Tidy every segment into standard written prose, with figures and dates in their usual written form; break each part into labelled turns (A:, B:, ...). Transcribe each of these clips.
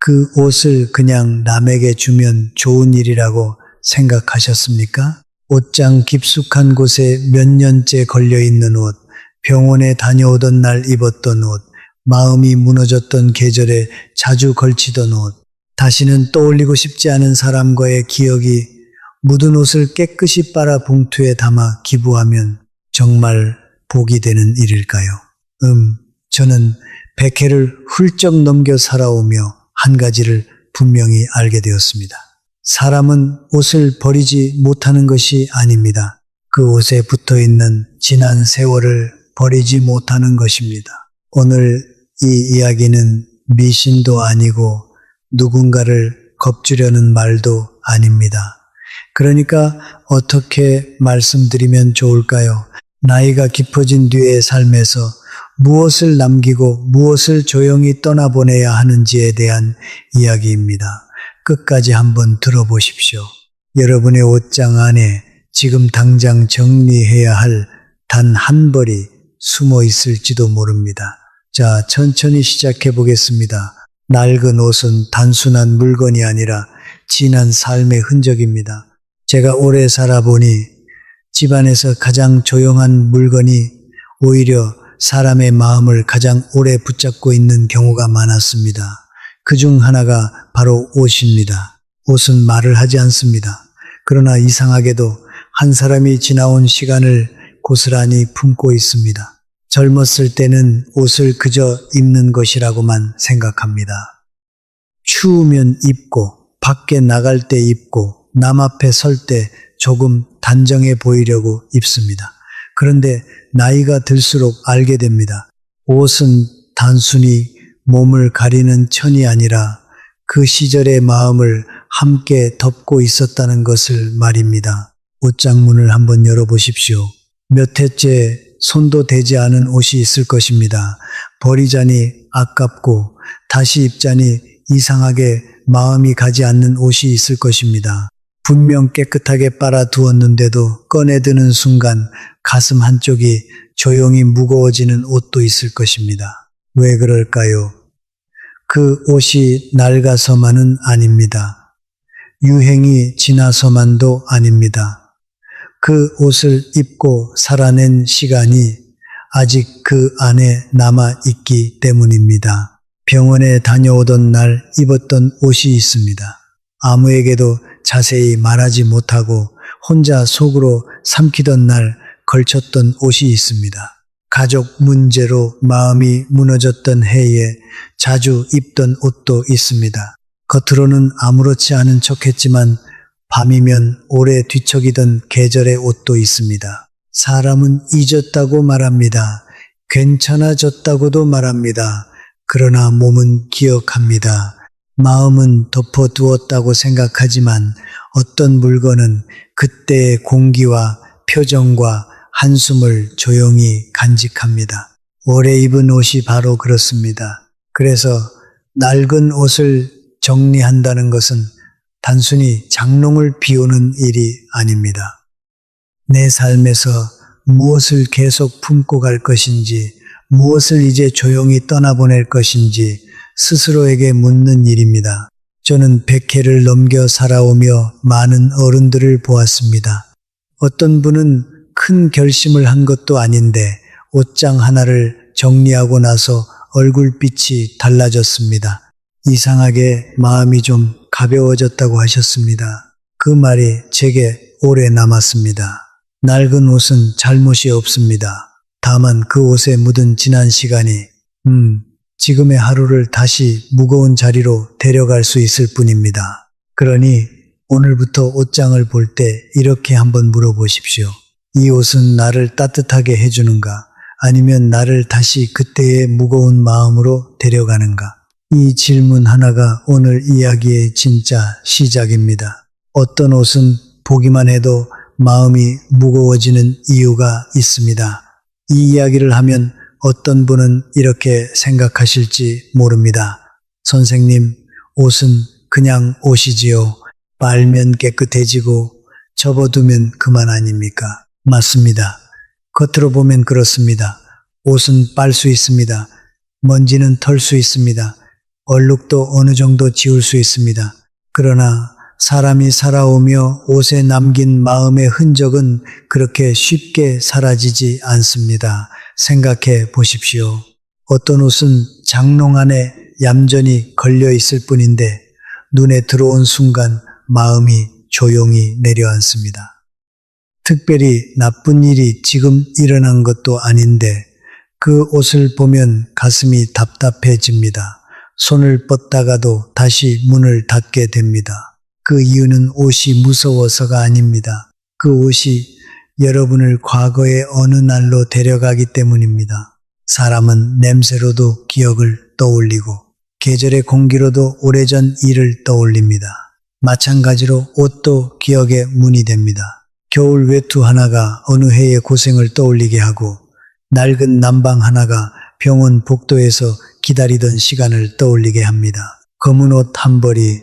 A: 그 옷을 그냥 남에게 주면 좋은 일이라고 생각하셨습니까? 옷장 깊숙한 곳에 몇 년째 걸려있는 옷, 병원에 다녀오던 날 입었던 옷, 마음이 무너졌던 계절에 자주 걸치던 옷, 다시는 떠올리고 싶지 않은 사람과의 기억이 묻은 옷을 깨끗이 빨아 봉투에 담아 기부하면 정말 복이 되는 일일까요? 저는 100회를 훌쩍 넘겨 살아오며 한 가지를 분명히 알게 되었습니다. 사람은 옷을 버리지 못하는 것이 아닙니다. 그 옷에 붙어 있는 지난 세월을 버리지 못하는 것입니다. 오늘 이 이야기는 미신도 아니고 누군가를 겁주려는 말도 아닙니다. 그러니까 어떻게 말씀드리면 좋을까요? 나이가 깊어진 뒤의 삶에서 무엇을 남기고 무엇을 조용히 떠나보내야 하는지에 대한 이야기입니다. 끝까지 한번 들어보십시오. 여러분의 옷장 안에 지금 당장 정리해야 할 단 한 벌이 숨어 있을지도 모릅니다. 자, 천천히 시작해 보겠습니다. 낡은 옷은 단순한 물건이 아니라 지난 삶의 흔적입니다. 제가 오래 살아보니 집안에서 가장 조용한 물건이 오히려 사람의 마음을 가장 오래 붙잡고 있는 경우가 많았습니다. 그중 하나가 바로 옷입니다. 옷은 말을 하지 않습니다. 그러나 이상하게도 한 사람이 지나온 시간을 고스란히 품고 있습니다. 젊었을 때는 옷을 그저 입는 것이라고만 생각합니다. 추우면 입고, 밖에 나갈 때 입고, 남 앞에 설 때 조금 단정해 보이려고 입습니다. 그런데 나이가 들수록 알게 됩니다. 옷은 단순히 몸을 가리는 천이 아니라 그 시절의 마음을 함께 덮고 있었다는 것을 말입니다. 옷장 문을 한번 열어보십시오. 몇 해째 손도 대지 않은 옷이 있을 것입니다. 버리자니 아깝고 다시 입자니 이상하게 마음이 가지 않는 옷이 있을 것입니다. 분명 깨끗하게 빨아두었는데도 꺼내드는 순간 가슴 한쪽이 조용히 무거워지는 옷도 있을 것입니다. 왜 그럴까요? 그 옷이 낡아서만은 아닙니다. 유행이 지나서만도 아닙니다. 그 옷을 입고 살아낸 시간이 아직 그 안에 남아있기 때문입니다. 병원에 다녀오던 날 입었던 옷이 있습니다. 아무에게도 자세히 말하지 못하고 혼자 속으로 삼키던 날 걸쳤던 옷이 있습니다. 가족 문제로 마음이 무너졌던 해에 자주 입던 옷도 있습니다. 겉으로는 아무렇지 않은 척했지만 밤이면 오래 뒤척이던 계절의 옷도 있습니다. 사람은 잊었다고 말합니다. 괜찮아졌다고도 말합니다. 그러나 몸은 기억합니다. 마음은 덮어두었다고 생각하지만 어떤 물건은 그때의 공기와 표정과 한숨을 조용히 간직합니다. 오래 입은 옷이 바로 그렇습니다. 그래서 낡은 옷을 정리한다는 것은 단순히 장롱을 비우는 일이 아닙니다. 내 삶에서 무엇을 계속 품고 갈 것인지, 무엇을 이제 조용히 떠나보낼 것인지 스스로에게 묻는 일입니다. 저는 100회를 넘겨 살아오며 많은 어른들을 보았습니다. 어떤 분은 큰 결심을 한 것도 아닌데 옷장 하나를 정리하고 나서 얼굴빛이 달라졌습니다. 이상하게 마음이 좀 가벼워졌다고 하셨습니다. 그 말이 제게 오래 남았습니다. 낡은 옷은 잘못이 없습니다. 다만 그 옷에 묻은 지난 시간이 지금의 하루를 다시 무거운 자리로 데려갈 수 있을 뿐입니다. 그러니 오늘부터 옷장을 볼 때 이렇게 한번 물어보십시오. 이 옷은 나를 따뜻하게 해주는가? 아니면 나를 다시 그때의 무거운 마음으로 데려가는가? 이 질문 하나가 오늘 이야기의 진짜 시작입니다. 어떤 옷은 보기만 해도 마음이 무거워지는 이유가 있습니다. 이 이야기를 하면 어떤 분은 이렇게 생각하실지 모릅니다. 선생님, 옷은 그냥 옷이지요. 빨면 깨끗해지고 접어두면 그만 아닙니까? 맞습니다. 겉으로 보면 그렇습니다. 옷은 빨 수 있습니다. 먼지는 털 수 있습니다. 얼룩도 어느 정도 지울 수 있습니다. 그러나 사람이 살아오며 옷에 남긴 마음의 흔적은 그렇게 쉽게 사라지지 않습니다. 생각해 보십시오. 어떤 옷은 장롱 안에 얌전히 걸려 있을 뿐인데 눈에 들어온 순간 마음이 조용히 내려앉습니다. 특별히 나쁜 일이 지금 일어난 것도 아닌데 그 옷을 보면 가슴이 답답해집니다. 손을 뻗다가도 다시 문을 닫게 됩니다. 그 이유는 옷이 무서워서가 아닙니다. 그 옷이 여러분을 과거의 어느 날로 데려가기 때문입니다. 사람은 냄새로도 기억을 떠올리고 계절의 공기로도 오래전 일을 떠올립니다. 마찬가지로 옷도 기억의 문이 됩니다. 겨울 외투 하나가 어느 해의 고생을 떠올리게 하고 낡은 난방 하나가 병원 복도에서 기다리던 시간을 떠올리게 합니다. 검은 옷 한 벌이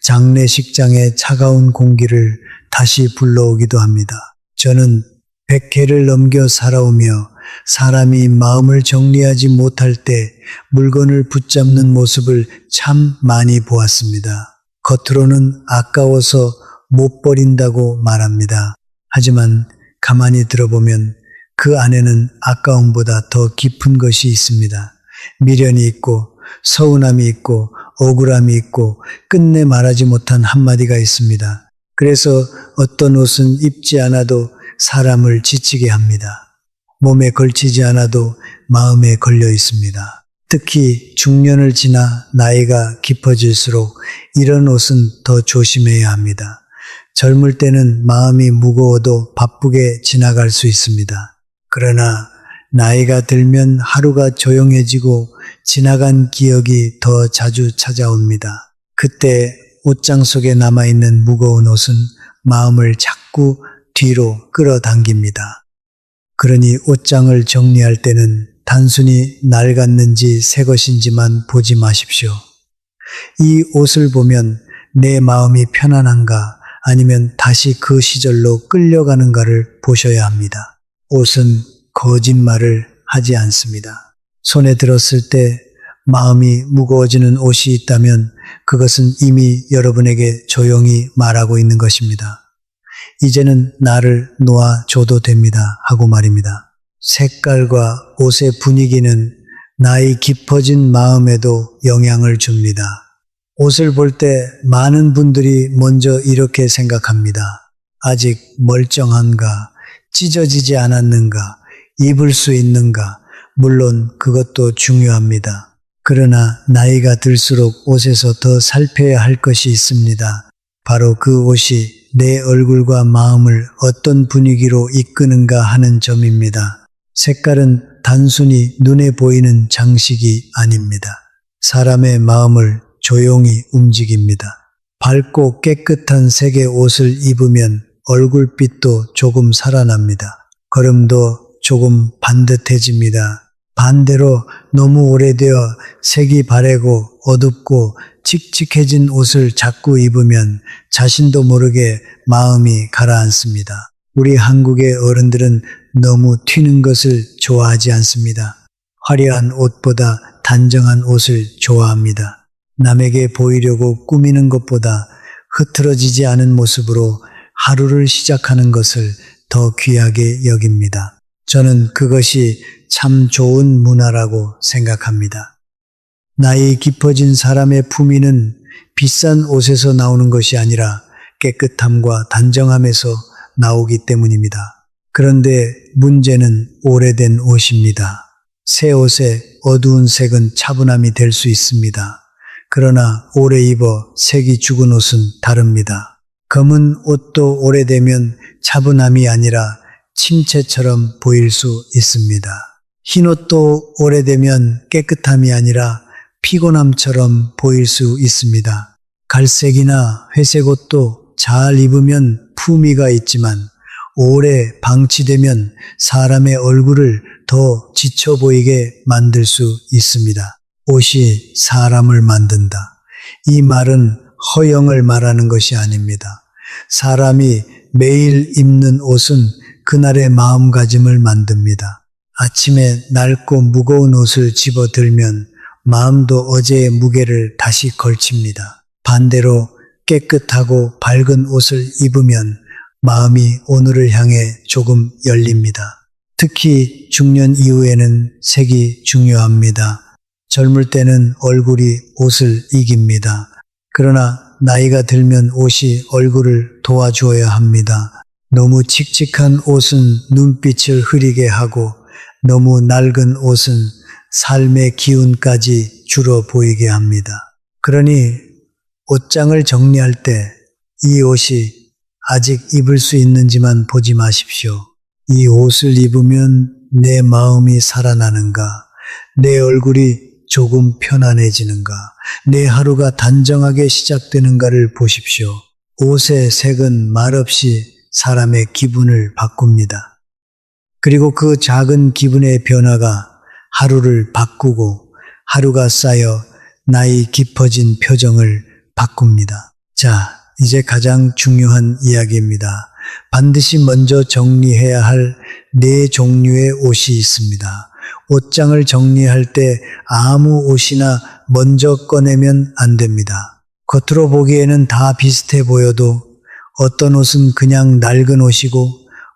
A: 장례식장의 차가운 공기를 다시 불러오기도 합니다. 저는 100회를 넘겨 살아오며 사람이 마음을 정리하지 못할 때 물건을 붙잡는 모습을 참 많이 보았습니다. 겉으로는 아까워서 못 버린다고 말합니다. 하지만 가만히 들어보면 그 안에는 아까움보다 더 깊은 것이 있습니다. 미련이 있고 서운함이 있고 억울함이 있고 끝내 말하지 못한 한마디가 있습니다. 그래서 어떤 옷은 입지 않아도 사람을 지치게 합니다. 몸에 걸치지 않아도 마음에 걸려 있습니다. 특히 중년을 지나 나이가 깊어질수록 이런 옷은 더 조심해야 합니다. 젊을 때는 마음이 무거워도 바쁘게 지나갈 수 있습니다. 그러나 나이가 들면 하루가 조용해지고 지나간 기억이 더 자주 찾아옵니다. 그때 옷장 속에 남아있는 무거운 옷은 마음을 자꾸 뒤로 끌어당깁니다. 그러니 옷장을 정리할 때는 단순히 낡았는지 새 것인지만 보지 마십시오. 이 옷을 보면 내 마음이 편안한가 아니면 다시 그 시절로 끌려가는가를 보셔야 합니다. 옷은 거짓말을 하지 않습니다. 손에 들었을 때 마음이 무거워지는 옷이 있다면 그것은 이미 여러분에게 조용히 말하고 있는 것입니다. 이제는 나를 놓아줘도 됩니다 하고 말입니다. 색깔과 옷의 분위기는 나이 깊어진 마음에도 영향을 줍니다. 옷을 볼 때 많은 분들이 먼저 이렇게 생각합니다. 아직 멀쩡한가? 찢어지지 않았는가? 입을 수 있는가? 물론 그것도 중요합니다. 그러나 나이가 들수록 옷에서 더 살펴야 할 것이 있습니다. 바로 그 옷이 내 얼굴과 마음을 어떤 분위기로 이끄는가 하는 점입니다. 색깔은 단순히 눈에 보이는 장식이 아닙니다. 사람의 마음을 조용히 움직입니다. 밝고 깨끗한 색의 옷을 입으면 얼굴빛도 조금 살아납니다. 걸음도 조금 반듯해집니다. 반대로 너무 오래되어 색이 바래고 어둡고 칙칙해진 옷을 자꾸 입으면 자신도 모르게 마음이 가라앉습니다. 우리 한국의 어른들은 너무 튀는 것을 좋아하지 않습니다. 화려한 옷보다 단정한 옷을 좋아합니다. 남에게 보이려고 꾸미는 것보다 흐트러지지 않은 모습으로 하루를 시작하는 것을 더 귀하게 여깁니다. 저는 그것이 참 좋은 문화라고 생각합니다. 나이 깊어진 사람의 품위는 비싼 옷에서 나오는 것이 아니라 깨끗함과 단정함에서 나오기 때문입니다. 그런데 문제는 오래된 옷입니다. 새 옷에 어두운 색은 차분함이 될 수 있습니다. 그러나 오래 입어 색이 죽은 옷은 다릅니다. 검은 옷도 오래되면 차분함이 아니라 침체처럼 보일 수 있습니다. 흰 옷도 오래되면 깨끗함이 아니라 피곤함처럼 보일 수 있습니다. 갈색이나 회색 옷도 잘 입으면 품위가 있지만 오래 방치되면 사람의 얼굴을 더 지쳐 보이게 만들 수 있습니다. 옷이 사람을 만든다. 이 말은 허영을 말하는 것이 아닙니다. 사람이 매일 입는 옷은 그날의 마음가짐을 만듭니다. 아침에 낡고 무거운 옷을 집어들면 마음도 어제의 무게를 다시 걸칩니다. 반대로 깨끗하고 밝은 옷을 입으면 마음이 오늘을 향해 조금 열립니다. 특히 중년 이후에는 색이 중요합니다. 젊을 때는 얼굴이 옷을 이깁니다. 그러나 나이가 들면 옷이 얼굴을 도와주어야 합니다. 너무 칙칙한 옷은 눈빛을 흐리게 하고 너무 낡은 옷은 삶의 기운까지 줄어 보이게 합니다. 그러니 옷장을 정리할 때 이 옷이 아직 입을 수 있는지만 보지 마십시오. 이 옷을 입으면 내 마음이 살아나는가? 내 얼굴이 조금 편안해지는가? 내 하루가 단정하게 시작되는가를 보십시오. 옷의 색은 말없이 사람의 기분을 바꿉니다. 그리고 그 작은 기분의 변화가 하루를 바꾸고 하루가 쌓여 나이 깊어진 표정을 바꿉니다. 자, 이제 가장 중요한 이야기입니다. 반드시 먼저 정리해야 할 네 종류의 옷이 있습니다. 옷장을 정리할 때 아무 옷이나 먼저 꺼내면 안 됩니다. 겉으로 보기에는 다 비슷해 보여도 어떤 옷은 그냥 낡은 옷이고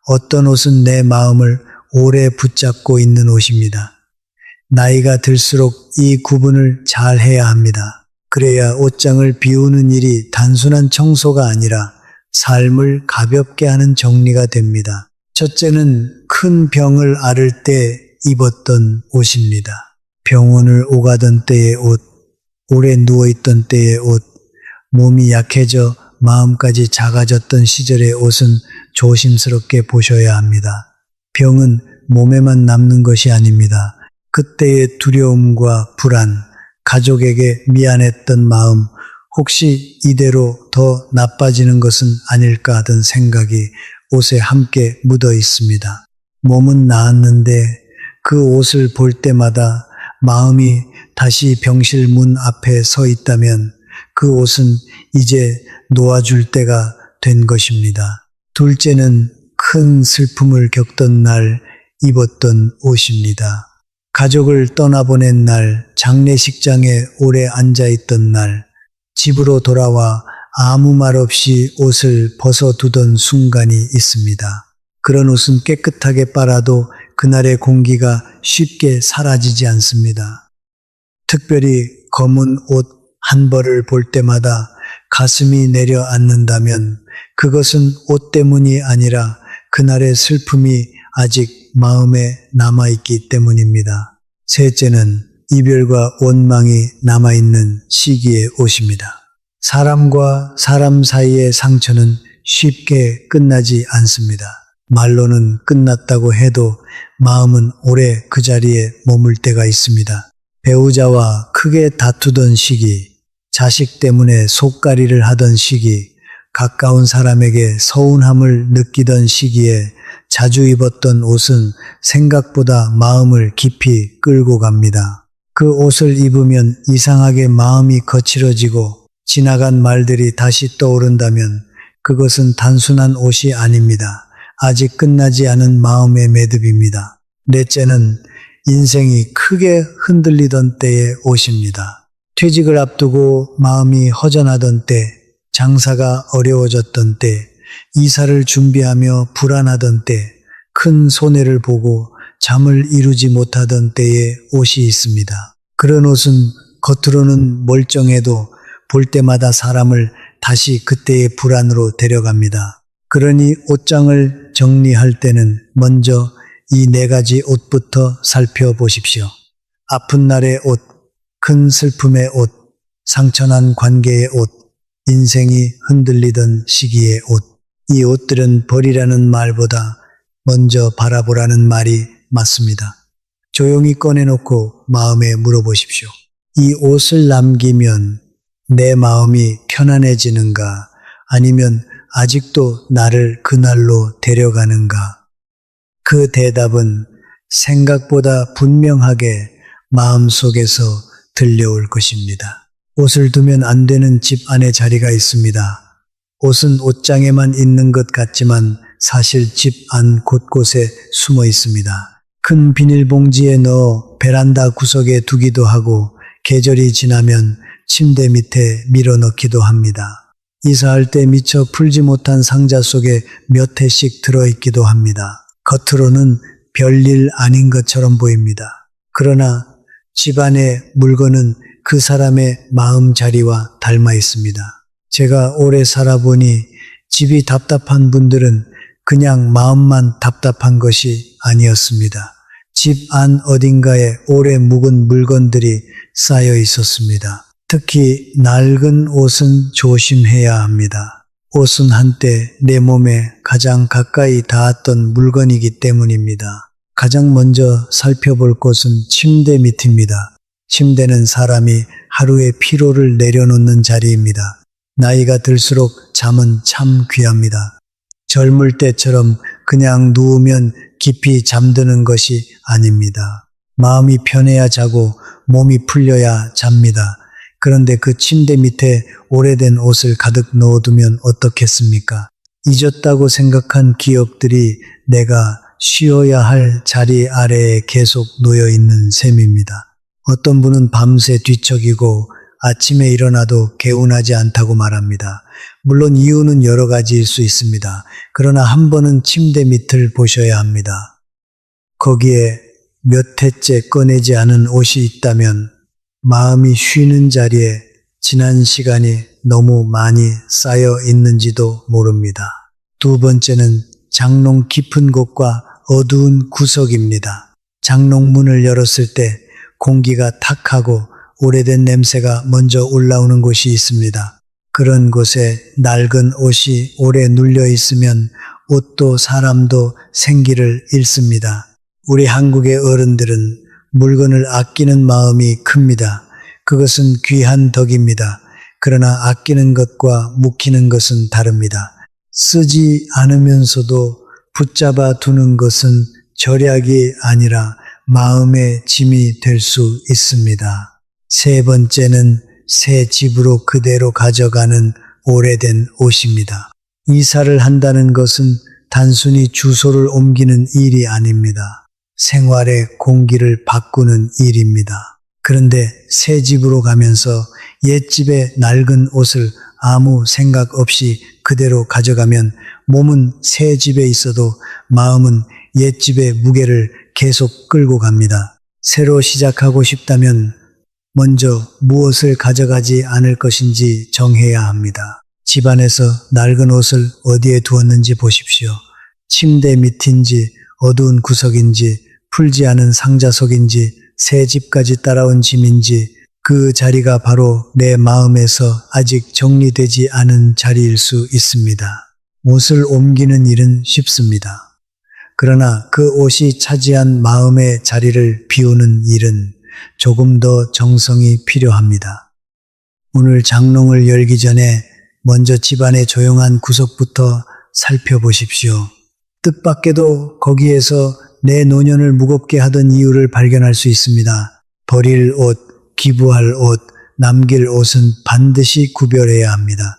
A: 어떤 옷은 내 마음을 오래 붙잡고 있는 옷입니다. 나이가 들수록 이 구분을 잘 해야 합니다. 그래야 옷장을 비우는 일이 단순한 청소가 아니라 삶을 가볍게 하는 정리가 됩니다. 첫째는 큰 병을 앓을 때 입었던 옷입니다. 병원을 오가던 때의 옷, 오래 누워있던 때의 옷, 몸이 약해져 마음까지 작아졌던 시절의 옷은 조심스럽게 보셔야 합니다. 병은 몸에만 남는 것이 아닙니다. 그때의 두려움과 불안, 가족에게 미안했던 마음, 혹시 이대로 더 나빠지는 것은 아닐까 하던 생각이 옷에 함께 묻어 있습니다. 몸은 나았는데 그 옷을 볼 때마다 마음이 다시 병실 문 앞에 서 있다면 그 옷은 이제 놓아줄 때가 된 것입니다. 둘째는 큰 슬픔을 겪던 날 입었던 옷입니다. 가족을 떠나보낸 날, 장례식장에 오래 앉아있던 날, 집으로 돌아와 아무 말 없이 옷을 벗어두던 순간이 있습니다. 그런 옷은 깨끗하게 빨아도 그날의 공기가 쉽게 사라지지 않습니다. 특별히 검은 옷 한 벌을 볼 때마다 가슴이 내려앉는다면 그것은 옷 때문이 아니라 그날의 슬픔이 아직 마음에 남아있기 때문입니다. 셋째는 이별과 원망이 남아있는 시기의 옷입니다. 사람과 사람 사이의 상처는 쉽게 끝나지 않습니다. 말로는 끝났다고 해도 마음은 오래 그 자리에 머물 때가 있습니다. 배우자와 크게 다투던 시기, 자식 때문에 속가리를 하던 시기, 가까운 사람에게 서운함을 느끼던 시기에 자주 입었던 옷은 생각보다 마음을 깊이 끌고 갑니다. 그 옷을 입으면 이상하게 마음이 거칠어지고 지나간 말들이 다시 떠오른다면 그것은 단순한 옷이 아닙니다. 아직 끝나지 않은 마음의 매듭입니다. 넷째는 인생이 크게 흔들리던 때의 옷입니다. 퇴직을 앞두고 마음이 허전하던 때, 장사가 어려워졌던 때, 이사를 준비하며 불안하던 때, 큰 손해를 보고 잠을 이루지 못하던 때의 옷이 있습니다. 그런 옷은 겉으로는 멀쩡해도 볼 때마다 사람을 다시 그때의 불안으로 데려갑니다. 그러니 옷장을 정리할 때는 먼저 이 네 가지 옷부터 살펴보십시오. 아픈 날의 옷, 큰 슬픔의 옷, 상처난 관계의 옷, 인생이 흔들리던 시기의 옷. 이 옷들은 버리라는 말보다 먼저 바라보라는 말이 맞습니다. 조용히 꺼내놓고 마음에 물어보십시오. 이 옷을 남기면 내 마음이 편안해지는가? 아니면 아직도 나를 그날로 데려가는가? 그 대답은 생각보다 분명하게 마음속에서 들려올 것입니다. 옷을 두면 안 되는 집 안에 자리가 있습니다. 옷은 옷장에만 있는 것 같지만 사실 집 안 곳곳에 숨어 있습니다. 큰 비닐봉지에 넣어 베란다 구석에 두기도 하고 계절이 지나면 침대 밑에 밀어넣기도 합니다. 이사할 때 미처 풀지 못한 상자 속에 몇 해씩 들어있기도 합니다. 겉으로는 별일 아닌 것처럼 보입니다. 그러나 집안의 물건은 그 사람의 마음자리와 닮아 있습니다. 제가 오래 살아보니 집이 답답한 분들은 그냥 마음만 답답한 것이 아니었습니다. 집 안 어딘가에 오래 묵은 물건들이 쌓여 있었습니다. 특히 낡은 옷은 조심해야 합니다. 옷은 한때 내 몸에 가장 가까이 닿았던 물건이기 때문입니다. 가장 먼저 살펴볼 곳은 침대 밑입니다. 침대는 사람이 하루의 피로를 내려놓는 자리입니다. 나이가 들수록 잠은 참 귀합니다. 젊을 때처럼 그냥 누우면 깊이 잠드는 것이 아닙니다. 마음이 편해야 자고 몸이 풀려야 잡니다. 그런데 그 침대 밑에 오래된 옷을 가득 넣어두면 어떻겠습니까? 잊었다고 생각한 기억들이 내가 쉬어야 할 자리 아래에 계속 놓여 있는 셈입니다. 어떤 분은 밤새 뒤척이고 아침에 일어나도 개운하지 않다고 말합니다. 물론 이유는 여러 가지일 수 있습니다. 그러나 한 번은 침대 밑을 보셔야 합니다. 거기에 몇 해째 꺼내지 않은 옷이 있다면 마음이 쉬는 자리에 지난 시간이 너무 많이 쌓여 있는지도 모릅니다. 두 번째는 장롱 깊은 곳과 어두운 구석입니다. 장롱 문을 열었을 때 공기가 탁하고 오래된 냄새가 먼저 올라오는 곳이 있습니다. 그런 곳에 낡은 옷이 오래 눌려 있으면 옷도 사람도 생기를 잃습니다. 우리 한국의 어른들은 물건을 아끼는 마음이 큽니다. 그것은 귀한 덕입니다. 그러나 아끼는 것과 묵히는 것은 다릅니다. 쓰지 않으면서도 붙잡아 두는 것은 절약이 아니라 마음의 짐이 될 수 있습니다. 세 번째는 새 집으로 그대로 가져가는 오래된 옷입니다. 이사를 한다는 것은 단순히 주소를 옮기는 일이 아닙니다. 생활의 공기를 바꾸는 일입니다. 그런데 새 집으로 가면서 옛집의 낡은 옷을 아무 생각 없이 그대로 가져가면 몸은 새 집에 있어도 마음은 옛집의 무게를 계속 끌고 갑니다. 새로 시작하고 싶다면 먼저 무엇을 가져가지 않을 것인지 정해야 합니다. 집안에서 낡은 옷을 어디에 두었는지 보십시오. 침대 밑인지 어두운 구석인지 풀지 않은 상자 속인지 새 집까지 따라온 짐인지 그 자리가 바로 내 마음에서 아직 정리되지 않은 자리일 수 있습니다. 옷을 옮기는 일은 쉽습니다. 그러나 그 옷이 차지한 마음의 자리를 비우는 일은 조금 더 정성이 필요합니다. 오늘 장롱을 열기 전에 먼저 집안의 조용한 구석부터 살펴보십시오. 뜻밖에도 거기에서 내 노년을 무겁게 하던 이유를 발견할 수 있습니다. 버릴 옷, 기부할 옷, 남길 옷은 반드시 구별해야 합니다.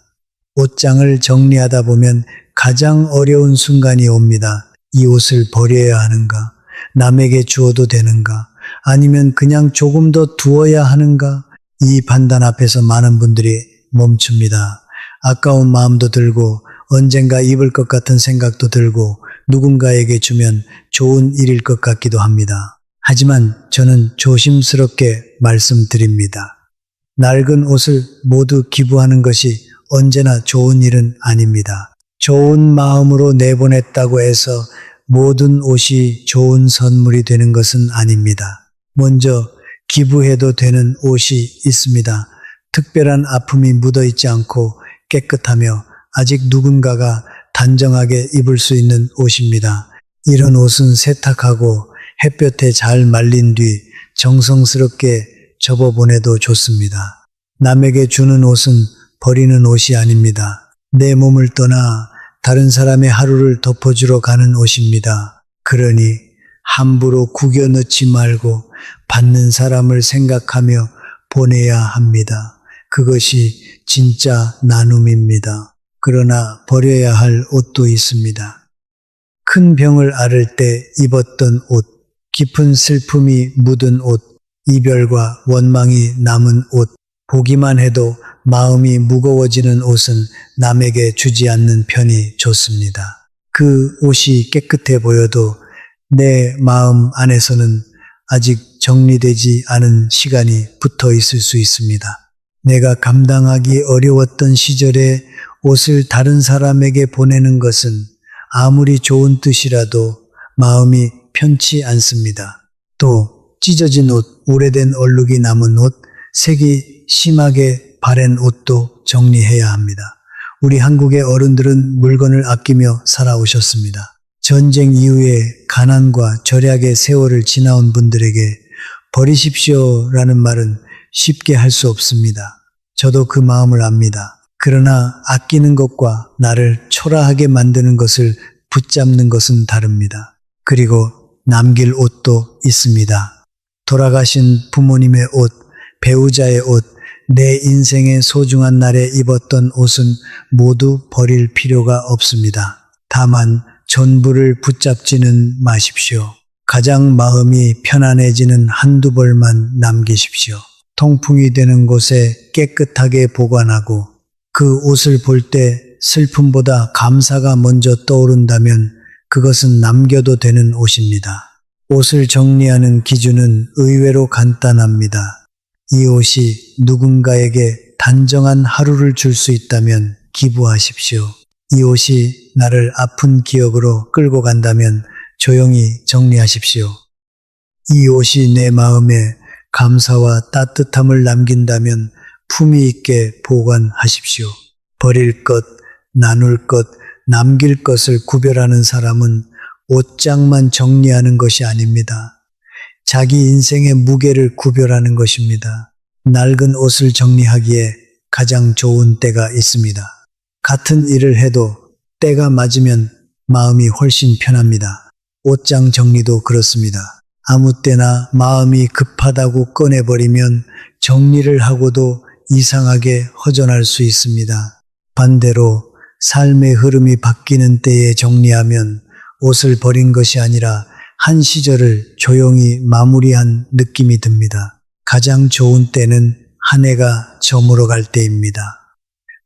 A: 옷장을 정리하다 보면 가장 어려운 순간이 옵니다. 이 옷을 버려야 하는가? 남에게 주어도 되는가? 아니면 그냥 조금 더 두어야 하는가? 이 판단 앞에서 많은 분들이 멈춥니다. 아까운 마음도 들고 언젠가 입을 것 같은 생각도 들고 누군가에게 주면 좋은 일일 것 같기도 합니다. 하지만 저는 조심스럽게 말씀드립니다. 낡은 옷을 모두 기부하는 것이 언제나 좋은 일은 아닙니다. 좋은 마음으로 내보냈다고 해서 모든 옷이 좋은 선물이 되는 것은 아닙니다. 먼저 기부해도 되는 옷이 있습니다. 특별한 아픔이 묻어있지 않고 깨끗하며 아직 누군가가 단정하게 입을 수 있는 옷입니다. 이런 옷은 세탁하고 햇볕에 잘 말린 뒤 정성스럽게 접어보내도 좋습니다. 남에게 주는 옷은 버리는 옷이 아닙니다. 내 몸을 떠나 다른 사람의 하루를 덮어주러 가는 옷입니다. 그러니 함부로 구겨 넣지 말고 받는 사람을 생각하며 보내야 합니다. 그것이 진짜 나눔입니다. 그러나 버려야 할 옷도 있습니다. 큰 병을 앓을 때 입었던 옷, 깊은 슬픔이 묻은 옷, 이별과 원망이 남은 옷, 보기만 해도 마음이 무거워지는 옷은 남에게 주지 않는 편이 좋습니다. 그 옷이 깨끗해 보여도 내 마음 안에서는 아직 정리되지 않은 시간이 붙어 있을 수 있습니다. 내가 감당하기 어려웠던 시절에 옷을 다른 사람에게 보내는 것은 아무리 좋은 뜻이라도 마음이 편치 않습니다. 또 찢어진 옷, 오래된 얼룩이 남은 옷, 색이 심하게 바랜 옷도 정리해야 합니다. 우리 한국의 어른들은 물건을 아끼며 살아오셨습니다. 전쟁 이후에 가난과 절약의 세월을 지나온 분들에게 버리십시오라는 말은 쉽게 할 수 없습니다. 저도 그 마음을 압니다. 그러나 아끼는 것과 나를 초라하게 만드는 것을 붙잡는 것은 다릅니다. 그리고 남길 옷도 있습니다. 돌아가신 부모님의 옷, 배우자의 옷, 내 인생의 소중한 날에 입었던 옷은 모두 버릴 필요가 없습니다. 다만 전부를 붙잡지는 마십시오. 가장 마음이 편안해지는 한두 벌만 남기십시오. 통풍이 되는 곳에 깨끗하게 보관하고 그 옷을 볼 때 슬픔보다 감사가 먼저 떠오른다면 그것은 남겨도 되는 옷입니다. 옷을 정리하는 기준은 의외로 간단합니다. 이 옷이 누군가에게 단정한 하루를 줄 수 있다면 기부하십시오. 이 옷이 나를 아픈 기억으로 끌고 간다면 조용히 정리하십시오. 이 옷이 내 마음에 감사와 따뜻함을 남긴다면 품위 있게 보관하십시오. 버릴 것, 나눌 것, 남길 것을 구별하는 사람은 옷장만 정리하는 것이 아닙니다. 자기 인생의 무게를 구별하는 것입니다. 낡은 옷을 정리하기에 가장 좋은 때가 있습니다. 같은 일을 해도 때가 맞으면 마음이 훨씬 편합니다. 옷장 정리도 그렇습니다. 아무 때나 마음이 급하다고 꺼내버리면 정리를 하고도 이상하게 허전할 수 있습니다. 반대로 삶의 흐름이 바뀌는 때에 정리하면 옷을 버린 것이 아니라 한 시절을 조용히 마무리한 느낌이 듭니다. 가장 좋은 때는 한 해가 저물어 갈 때입니다.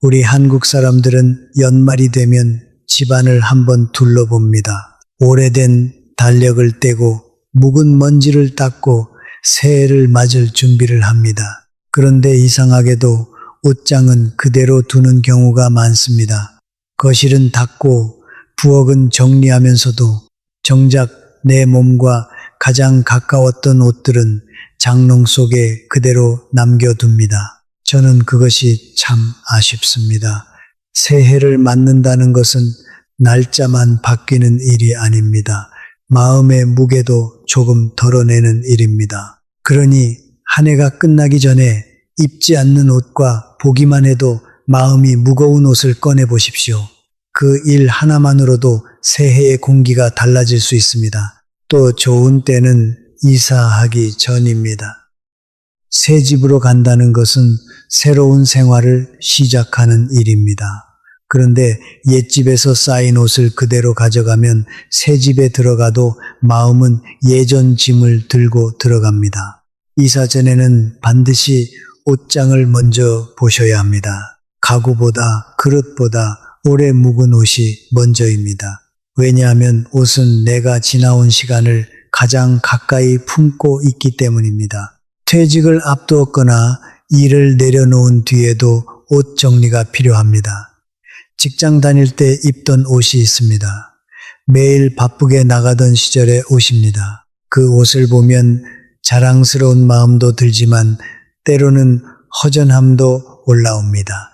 A: 우리 한국 사람들은 연말이 되면 집안을 한번 둘러봅니다. 오래된 달력을 떼고 묵은 먼지를 닦고 새해를 맞을 준비를 합니다. 그런데 이상하게도 옷장은 그대로 두는 경우가 많습니다. 거실은 닦고 부엌은 정리하면서도 정작 내 몸과 가장 가까웠던 옷들은 장롱 속에 그대로 남겨둡니다. 저는 그것이 참 아쉽습니다. 새해를 맞는다는 것은 날짜만 바뀌는 일이 아닙니다. 마음의 무게도 조금 덜어내는 일입니다. 그러니 한 해가 끝나기 전에 입지 않는 옷과 보기만 해도 마음이 무거운 옷을 꺼내 보십시오. 그 일 하나만으로도 새해의 공기가 달라질 수 있습니다. 또 좋은 때는 이사하기 전입니다. 새 집으로 간다는 것은 새로운 생활을 시작하는 일입니다. 그런데 옛집에서 쌓인 옷을 그대로 가져가면 새 집에 들어가도 마음은 예전 짐을 들고 들어갑니다. 이사 전에는 반드시 옷장을 먼저 보셔야 합니다. 가구보다 그릇보다 오래 묵은 옷이 먼저입니다. 왜냐하면 옷은 내가 지나온 시간을 가장 가까이 품고 있기 때문입니다. 퇴직을 앞두었거나 일을 내려놓은 뒤에도 옷 정리가 필요합니다. 직장 다닐 때 입던 옷이 있습니다. 매일 바쁘게 나가던 시절의 옷입니다. 그 옷을 보면 자랑스러운 마음도 들지만 때로는 허전함도 올라옵니다.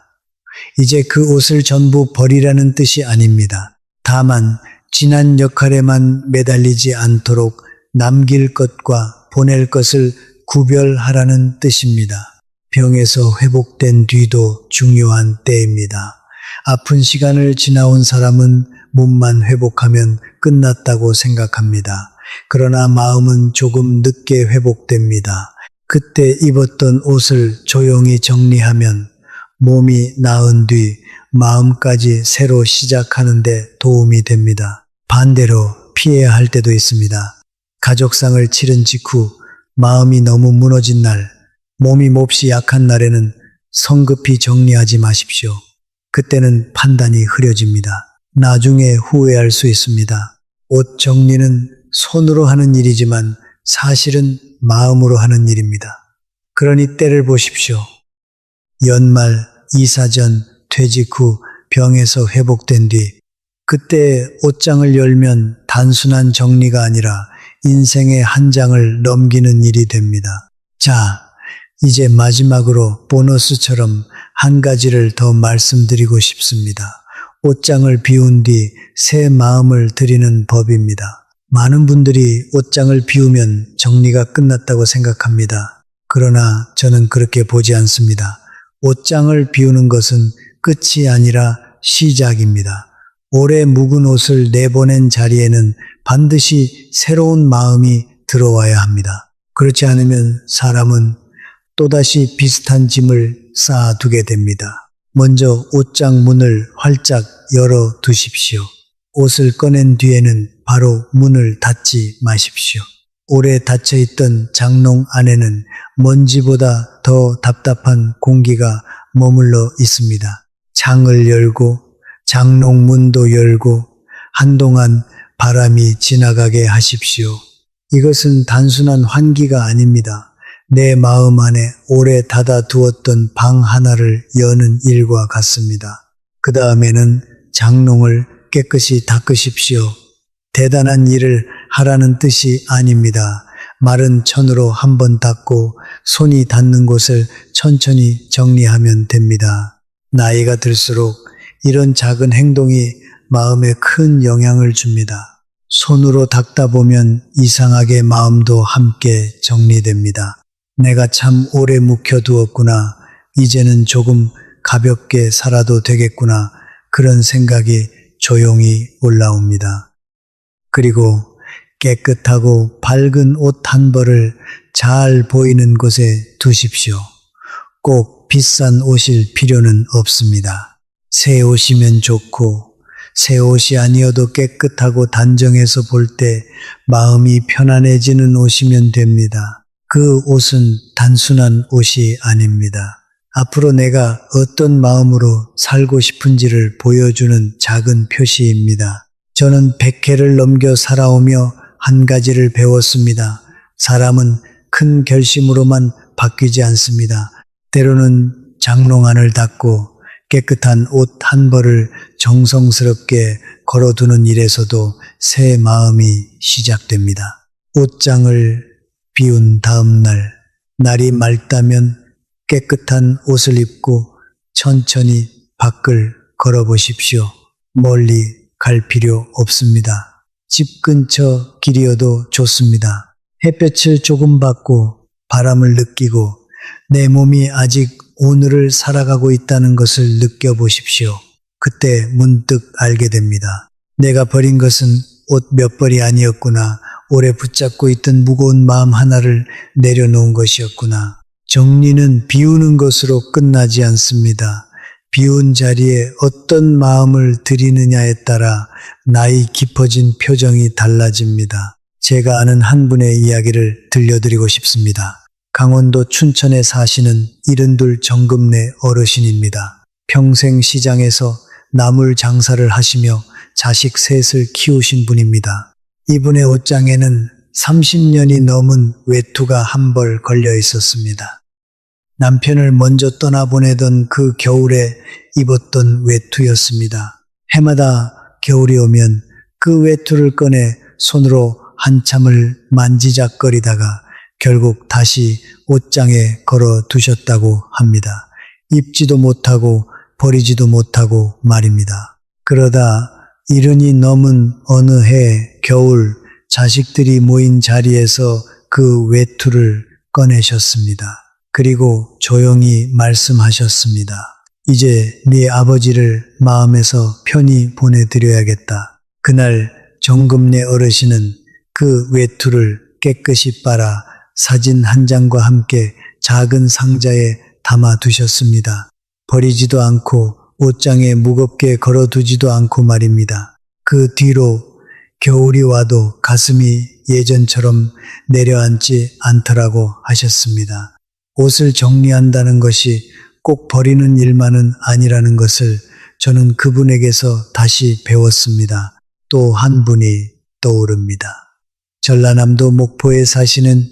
A: 이제 그 옷을 전부 버리라는 뜻이 아닙니다. 다만 지난 역할에만 매달리지 않도록 남길 것과 보낼 것을 구별하라는 뜻입니다. 병에서 회복된 뒤도 중요한 때입니다. 아픈 시간을 지나온 사람은 몸만 회복하면 끝났다고 생각합니다. 그러나 마음은 조금 늦게 회복됩니다. 그때 입었던 옷을 조용히 정리하면 몸이 나은 뒤 마음까지 새로 시작하는 데 도움이 됩니다. 반대로 피해야 할 때도 있습니다. 가족상을 치른 직후 마음이 너무 무너진 날, 몸이 몹시 약한 날에는 성급히 정리하지 마십시오. 그때는 판단이 흐려집니다. 나중에 후회할 수 있습니다. 옷 정리는 손으로 하는 일이지만 사실은 마음으로 하는 일입니다. 그러니 때를 보십시오. 연말, 이사 전, 퇴직 후 병에서 회복된 뒤 그때 옷장을 열면 단순한 정리가 아니라 인생의 한 장을 넘기는 일이 됩니다. 자, 이제 마지막으로 보너스처럼 한 가지를 더 말씀드리고 싶습니다. 옷장을 비운 뒤 새 마음을 들이는 법입니다. 많은 분들이 옷장을 비우면 정리가 끝났다고 생각합니다. 그러나 저는 그렇게 보지 않습니다. 옷장을 비우는 것은 끝이 아니라 시작입니다. 오래 묵은 옷을 내보낸 자리에는 반드시 새로운 마음이 들어와야 합니다. 그렇지 않으면 사람은 또다시 비슷한 짐을 쌓아두게 됩니다. 먼저 옷장 문을 활짝 열어 두십시오. 옷을 꺼낸 뒤에는 바로 문을 닫지 마십시오. 오래 닫혀있던 장롱 안에는 먼지보다 더 답답한 공기가 머물러 있습니다. 창을 열고 장롱 문도 열고 한동안 바람이 지나가게 하십시오. 이것은 단순한 환기가 아닙니다. 내 마음 안에 오래 닫아두었던 방 하나를 여는 일과 같습니다. 그 다음에는 장롱을 깨끗이 닦으십시오. 대단한 일을 하라는 뜻이 아닙니다. 마른 천으로 한번 닦고 손이 닿는 곳을 천천히 정리하면 됩니다. 나이가 들수록 이런 작은 행동이 마음에 큰 영향을 줍니다. 손으로 닦다 보면 이상하게 마음도 함께 정리됩니다. 내가 참 오래 묵혀두었구나. 이제는 조금 가볍게 살아도 되겠구나. 그런 생각이 조용히 올라옵니다. 그리고 깨끗하고 밝은 옷 한 벌을 잘 보이는 곳에 두십시오. 꼭 비싼 옷일 필요는 없습니다. 새 옷이면 좋고 새 옷이 아니어도 깨끗하고 단정해서 볼 때 마음이 편안해지는 옷이면 됩니다. 그 옷은 단순한 옷이 아닙니다. 앞으로 내가 어떤 마음으로 살고 싶은지를 보여주는 작은 표시입니다. 저는 100회를 넘겨 살아오며 한 가지를 배웠습니다. 사람은 큰 결심으로만 바뀌지 않습니다. 때로는 장롱 안을 닫고 깨끗한 옷 한 벌을 정성스럽게 걸어두는 일에서도 새 마음이 시작됩니다. 옷장을 비운 다음 날, 날이 맑다면 깨끗한 옷을 입고 천천히 밖을 걸어보십시오. 멀리 갈 필요 없습니다. 집 근처 길이어도 좋습니다. 햇볕을 조금 받고 바람을 느끼고 내 몸이 아직 오늘을 살아가고 있다는 것을 느껴보십시오. 그때 문득 알게 됩니다. 내가 버린 것은 옷 몇 벌이 아니었구나. 오래 붙잡고 있던 무거운 마음 하나를 내려놓은 것이었구나. 정리는 비우는 것으로 끝나지 않습니다. 비운 자리에 어떤 마음을 들이느냐에 따라 나이 깊어진 표정이 달라집니다. 제가 아는 한 분의 이야기를 들려드리고 싶습니다. 강원도 춘천에 사시는 72 정금네 어르신입니다. 평생 시장에서 나물 장사를 하시며 자식 셋을 키우신 분입니다. 이분의 옷장에는 30년이 넘은 외투가 한 벌 걸려 있었습니다. 남편을 먼저 떠나보내던 그 겨울에 입었던 외투였습니다. 해마다 겨울이 오면 그 외투를 꺼내 손으로 한참을 만지작거리다가 결국 다시 옷장에 걸어 두셨다고 합니다. 입지도 못하고 버리지도 못하고 말입니다. 그러다 70이 넘은 어느 해 겨울 자식들이 모인 자리에서 그 외투를 꺼내셨습니다. 그리고 조용히 말씀하셨습니다. 이제 네 아버지를 마음에서 편히 보내드려야겠다. 그날 정금네 어르신은 그 외투를 깨끗이 빨아 사진 한 장과 함께 작은 상자에 담아 두셨습니다. 버리지도 않고 옷장에 무겁게 걸어두지도 않고 말입니다. 그 뒤로 겨울이 와도 가슴이 예전처럼 내려앉지 않더라고 하셨습니다. 옷을 정리한다는 것이 꼭 버리는 일만은 아니라는 것을 저는 그분에게서 다시 배웠습니다. 또 한 분이 떠오릅니다. 전라남도 목포에 사시는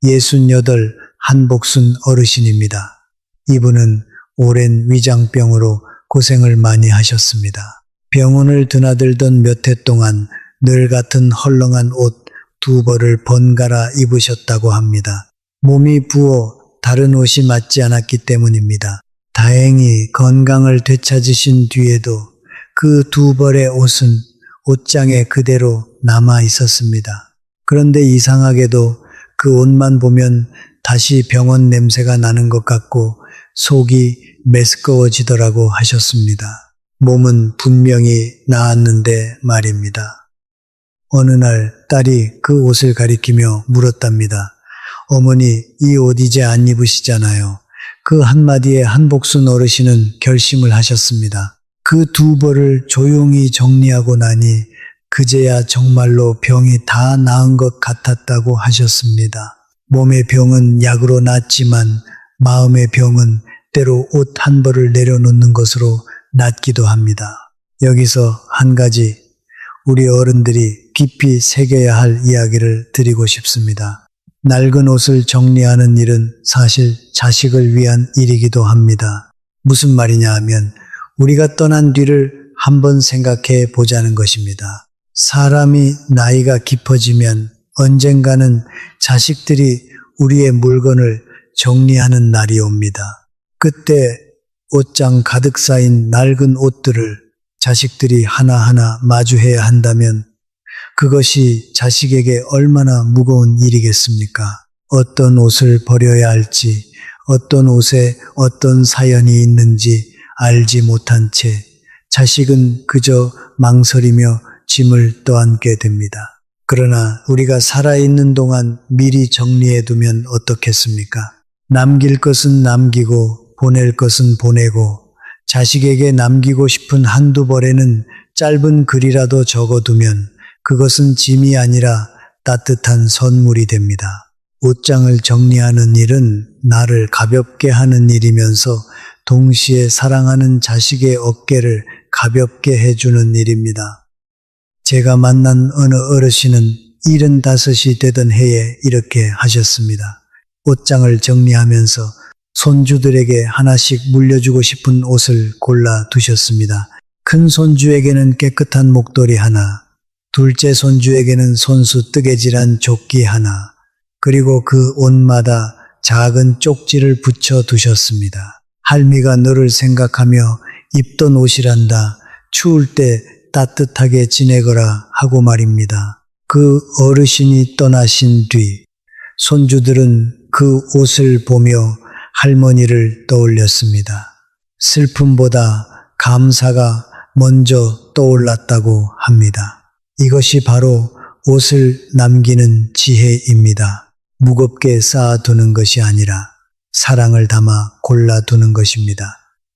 A: 68 한복순 어르신입니다. 이분은 오랜 위장병으로 고생을 많이 하셨습니다. 병원을 드나들던 몇 해 동안 늘 같은 헐렁한 옷 2벌을 번갈아 입으셨다고 합니다. 몸이 부어 다른 옷이 맞지 않았기 때문입니다. 다행히 건강을 되찾으신 뒤에도 그 2벌의 옷은 옷장에 그대로 남아 있었습니다. 그런데 이상하게도 그 옷만 보면 다시 병원 냄새가 나는 것 같고 속이 메스꺼워지더라고 하셨습니다. 몸은 분명히 나았는데 말입니다. 어느 날 딸이 그 옷을 가리키며 물었답니다. 어머니, 이 옷 이제 안 입으시잖아요. 그 한마디에 한복순 어르신은 결심을 하셨습니다. 그 2벌을 조용히 정리하고 나니 그제야 정말로 병이 다 나은 것 같았다고 하셨습니다. 몸의 병은 약으로 낫지만 마음의 병은 때로 옷 한 벌을 내려놓는 것으로 낫기도 합니다. 여기서 한 가지 우리 어른들이 깊이 새겨야 할 이야기를 드리고 싶습니다. 낡은 옷을 정리하는 일은 사실 자식을 위한 일이기도 합니다. 무슨 말이냐 하면 우리가 떠난 뒤를 한번 생각해 보자는 것입니다. 사람이 나이가 깊어지면 언젠가는 자식들이 우리의 물건을 정리하는 날이 옵니다. 그때 옷장 가득 쌓인 낡은 옷들을 자식들이 하나하나 마주해야 한다면 그것이 자식에게 얼마나 무거운 일이겠습니까? 어떤 옷을 버려야 할지, 어떤 옷에 어떤 사연이 있는지 알지 못한 채 자식은 그저 망설이며 짐을 떠안게 됩니다. 그러나 우리가 살아있는 동안 미리 정리해두면 어떻겠습니까? 남길 것은 남기고 보낼 것은 보내고 자식에게 남기고 싶은 1~2벌에는 짧은 글이라도 적어두면 그것은 짐이 아니라 따뜻한 선물이 됩니다. 옷장을 정리하는 일은 나를 가볍게 하는 일이면서 동시에 사랑하는 자식의 어깨를 가볍게 해주는 일입니다. 제가 만난 어느 어르신은 75이 되던 해에 이렇게 하셨습니다. 옷장을 정리하면서 손주들에게 하나씩 물려주고 싶은 옷을 골라 두셨습니다. 큰 손주에게는 깨끗한 목도리 하나, 둘째 손주에게는 손수 뜨개질한 조끼 하나, 그리고 그 옷마다 작은 쪽지를 붙여 두셨습니다. 할미가 너를 생각하며 입던 옷이란다. 추울 때 따뜻하게 지내거라 하고 말입니다. 그 어르신이 떠나신 뒤 손주들은 그 옷을 보며 할머니를 떠올렸습니다. 슬픔보다 감사가 먼저 떠올랐다고 합니다. 이것이 바로 옷을 남기는 지혜입니다. 무겁게 쌓아두는 것이 아니라 사랑을 담아 골라두는 것입니다.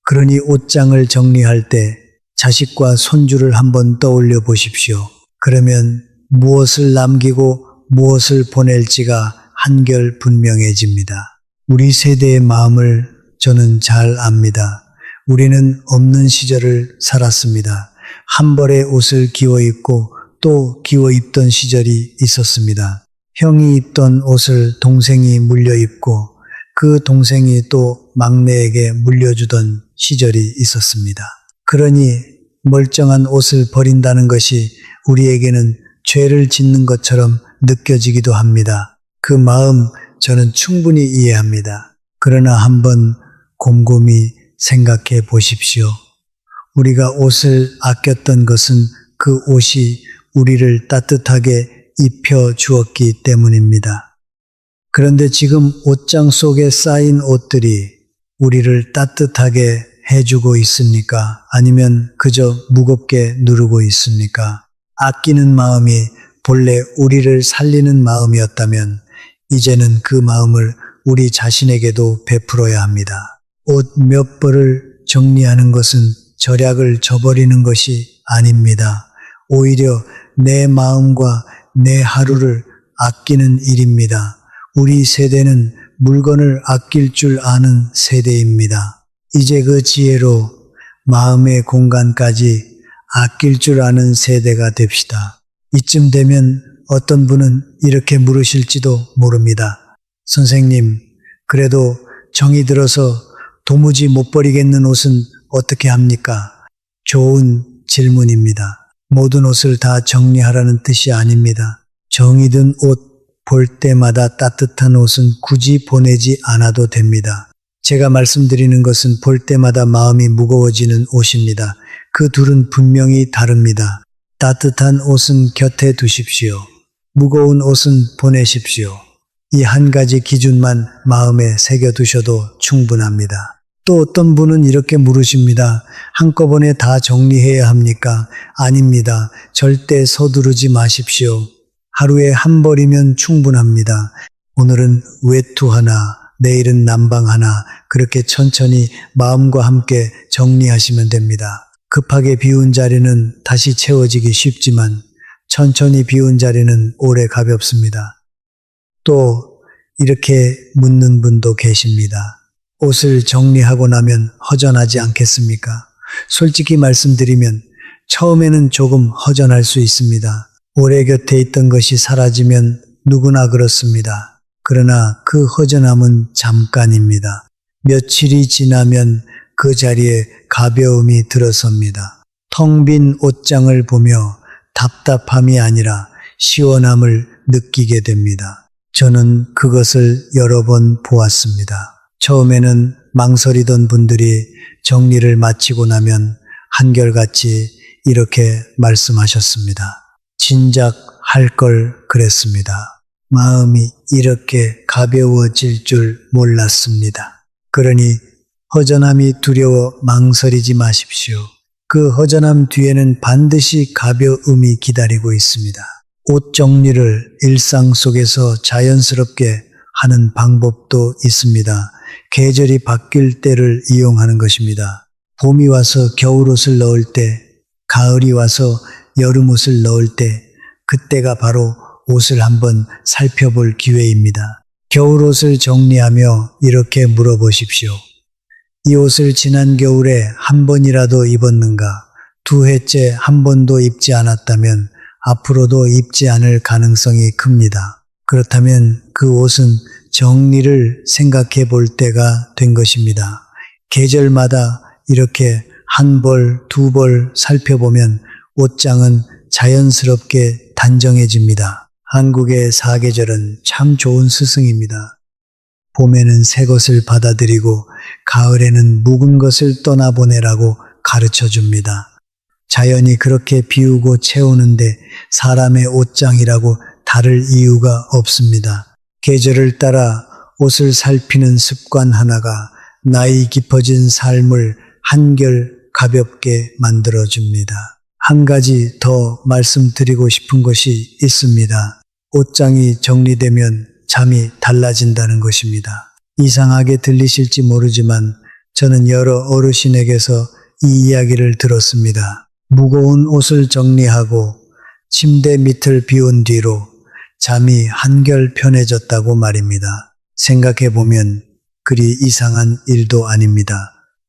A: 그러니 옷장을 정리할 때 자식과 손주를 한번 떠올려 보십시오. 그러면 무엇을 남기고 무엇을 보낼지가 한결 분명해집니다. 우리 세대의 마음을 저는 잘 압니다. 우리는 없는 시절을 살았습니다. 한 벌의 옷을 기워 입고 또 기워 입던 시절이 있었습니다. 형이 입던 옷을 동생이 물려 입고 그 동생이 또 막내에게 물려주던 시절이 있었습니다. 그러니 멀쩡한 옷을 버린다는 것이 우리에게는 죄를 짓는 것처럼 느껴지기도 합니다. 그 마음 저는 충분히 이해합니다. 그러나 한번 곰곰이 생각해 보십시오. 우리가 옷을 아꼈던 것은 그 옷이 우리를 따뜻하게 입혀 주었기 때문입니다. 그런데 지금 옷장 속에 쌓인 옷들이 우리를 따뜻하게 해주고 있습니까? 아니면 그저 무겁게 누르고 있습니까? 아끼는 마음이 본래 우리를 살리는 마음이었다면 이제는 그 마음을 우리 자신에게도 베풀어야 합니다. 옷 몇 벌을 정리하는 것은 절약을 저버리는 것이 아닙니다. 오히려 내 마음과 내 하루를 아끼는 일입니다. 우리 세대는 물건을 아낄 줄 아는 세대입니다. 이제 그 지혜로 마음의 공간까지 아낄 줄 아는 세대가 됩시다. 이쯤 되면 어떤 분은 이렇게 물으실지도 모릅니다. 선생님, 그래도 정이 들어서 도무지 못 버리겠는 옷은 어떻게 합니까? 좋은 질문입니다. 모든 옷을 다 정리하라는 뜻이 아닙니다. 정이 든 옷 볼 때마다 따뜻한 옷은 굳이 보내지 않아도 됩니다. 제가 말씀드리는 것은 볼 때마다 마음이 무거워지는 옷입니다. 그 둘은 분명히 다릅니다. 따뜻한 옷은 곁에 두십시오. 무거운 옷은 보내십시오. 이 한 가지 기준만 마음에 새겨두셔도 충분합니다. 또 어떤 분은 이렇게 물으십니다. 한꺼번에 다 정리해야 합니까? 아닙니다. 절대 서두르지 마십시오. 하루에 한 벌이면 충분합니다. 오늘은 외투 하나, 내일은 남방 하나, 그렇게 천천히 마음과 함께 정리하시면 됩니다. 급하게 비운 자리는 다시 채워지기 쉽지만 천천히 비운 자리는 오래 가볍습니다. 또 이렇게 묻는 분도 계십니다. 옷을 정리하고 나면 허전하지 않겠습니까? 솔직히 말씀드리면 처음에는 조금 허전할 수 있습니다. 오래 곁에 있던 것이 사라지면 누구나 그렇습니다. 그러나 그 허전함은 잠깐입니다. 며칠이 지나면 그 자리에 가벼움이 들어섭니다. 텅 빈 옷장을 보며 답답함이 아니라 시원함을 느끼게 됩니다. 저는 그것을 여러 번 보았습니다. 처음에는 망설이던 분들이 정리를 마치고 나면 한결같이 이렇게 말씀하셨습니다. 진작 할 걸 그랬습니다. 마음이 이렇게 가벼워질 줄 몰랐습니다. 그러니 허전함이 두려워 망설이지 마십시오. 그 허전함 뒤에는 반드시 가벼움이 기다리고 있습니다. 옷 정리를 일상 속에서 자연스럽게 하는 방법도 있습니다. 계절이 바뀔 때를 이용하는 것입니다. 봄이 와서 겨울옷을 넣을 때, 가을이 와서 여름옷을 넣을 때, 그때가 바로 옷을 한번 살펴볼 기회입니다. 겨울옷을 정리하며 이렇게 물어보십시오. 이 옷을 지난 겨울에 한 번이라도 입었는가? 두 해째 한 번도 입지 않았다면 앞으로도 입지 않을 가능성이 큽니다. 그렇다면 그 옷은 정리를 생각해 볼 때가 된 것입니다. 계절마다 이렇게 한 벌, 두 벌 살펴보면 옷장은 자연스럽게 단정해집니다. 한국의 사계절은 참 좋은 스승입니다. 봄에는 새 것을 받아들이고 가을에는 묵은 것을 떠나보내라고 가르쳐 줍니다. 자연이 그렇게 비우고 채우는데 사람의 옷장이라고 다를 이유가 없습니다. 계절을 따라 옷을 살피는 습관 하나가 나이 깊어진 삶을 한결 가볍게 만들어줍니다. 한 가지 더 말씀드리고 싶은 것이 있습니다. 옷장이 정리되면 잠이 달라진다는 것입니다. 이상하게 들리실지 모르지만 저는 여러 어르신에게서 이 이야기를 들었습니다. 무거운 옷을 정리하고 침대 밑을 비운 뒤로 잠이 한결 편해졌다고 말입니다. 생각해보면 그리 이상한 일도 아닙니다.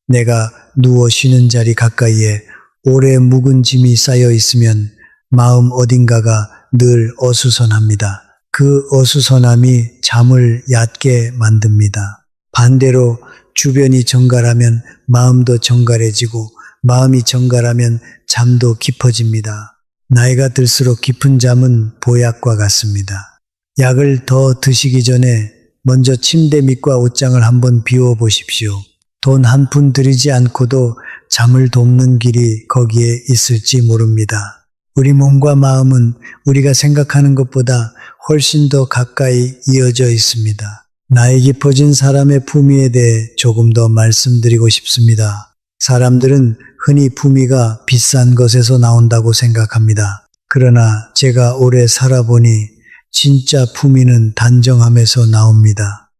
A: 내가 누워 쉬는 자리 가까이에 오래 묵은 짐이 쌓여 있으면 마음 어딘가가 늘 어수선합니다. 그 어수선함이 잠을 얕게 만듭니다. 반대로 주변이 정갈하면 마음도 정갈해지고 마음이 정갈하면 잠도 깊어집니다. 나이가 들수록 깊은 잠은 보약과 같습니다. 약을 더 드시기 전에 먼저 침대 밑과 옷장을 한번 비워보십시오. 돈 한 푼 들이지 않고도 잠을 돕는 길이 거기에 있을지 모릅니다. 우리 몸과 마음은 우리가 생각하는 것보다 훨씬 더 가까이 이어져 있습니다. 나이 깊어진 사람의 품위에 대해 조금 더 말씀드리고 싶습니다. 사람들은 흔히 품위가 비싼 것에서 나온다고 생각합니다. 그러나 제가 오래 살아보니 진짜 품위는 단정함에서 나옵니다.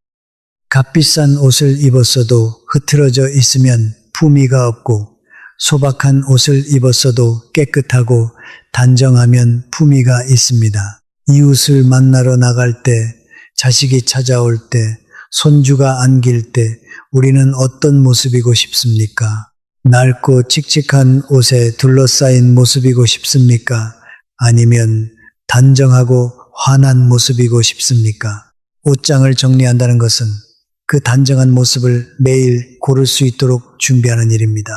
A: 값비싼 옷을 입었어도 흐트러져 있으면 품위가 없고 소박한 옷을 입었어도 깨끗하고 단정하면 품위가 있습니다. 이웃을 만나러 나갈 때, 자식이 찾아올 때, 손주가 안길 때 우리는 어떤 모습이고 싶습니까? 낡고 칙칙한 옷에 둘러싸인 모습이고 싶습니까? 아니면 단정하고 환한 모습이고 싶습니까? 옷장을 정리한다는 것은 그 단정한 모습을 매일 고를 수 있도록 준비하는 일입니다.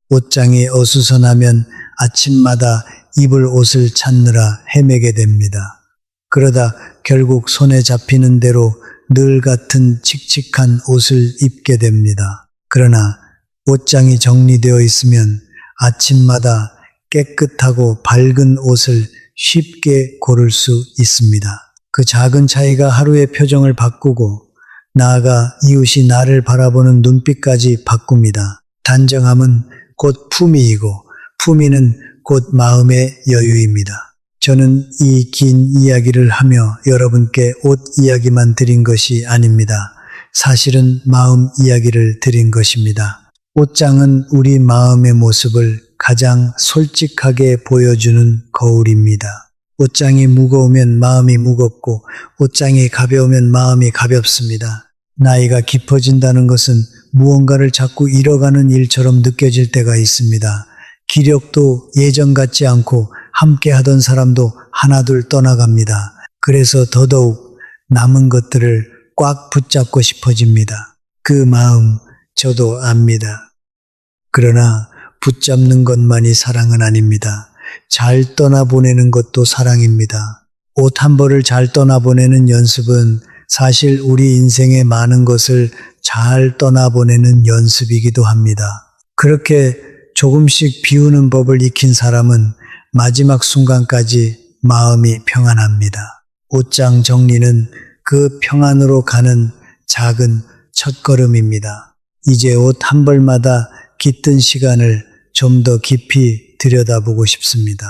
A: 옷장이 어수선하면 아침마다 입을 옷을 찾느라 헤매게 됩니다. 그러다 결국 손에 잡히는 대로 늘 같은 칙칙한 옷을 입게 됩니다. 그러나 옷장이 정리되어 있으면 아침마다 깨끗하고 밝은 옷을 쉽게 고를 수 있습니다. 그 작은 차이가 하루의 표정을 바꾸고 나아가 이웃이 나를 바라보는 눈빛까지 바꿉니다. 단정함은 곧 품위이고 품위는 곧 마음의 여유입니다. 저는 이 긴 이야기를 하며 여러분께 옷 이야기만 드린 것이 아닙니다. 사실은 마음 이야기를 드린 것입니다. 옷장은 우리 마음의 모습을 가장 솔직하게 보여주는 거울입니다. 옷장이 무거우면 마음이 무겁고 옷장이 가벼우면 마음이 가볍습니다. 나이가 깊어진다는 것은 무언가를 자꾸 잃어가는 일처럼 느껴질 때가 있습니다. 기력도 예전 같지 않고 함께 하던 사람도 하나둘 떠나갑니다. 그래서 더더욱 남은 것들을 꽉 붙잡고 싶어집니다. 그 마음 저도 압니다. 그러나 붙잡는 것만이 사랑은 아닙니다. 잘 떠나보내는 것도 사랑입니다. 옷 한 벌을 잘 떠나보내는 연습은 사실 우리 인생의 많은 것을 잘 떠나보내는 연습이기도 합니다. 그렇게 조금씩 비우는 법을 익힌 사람은 마지막 순간까지 마음이 평안합니다. 옷장 정리는 그 평안으로 가는 작은 첫걸음입니다. 이제 옷 한 벌마다 깃든 시간을 좀 더 깊이 들여다보고 싶습니다.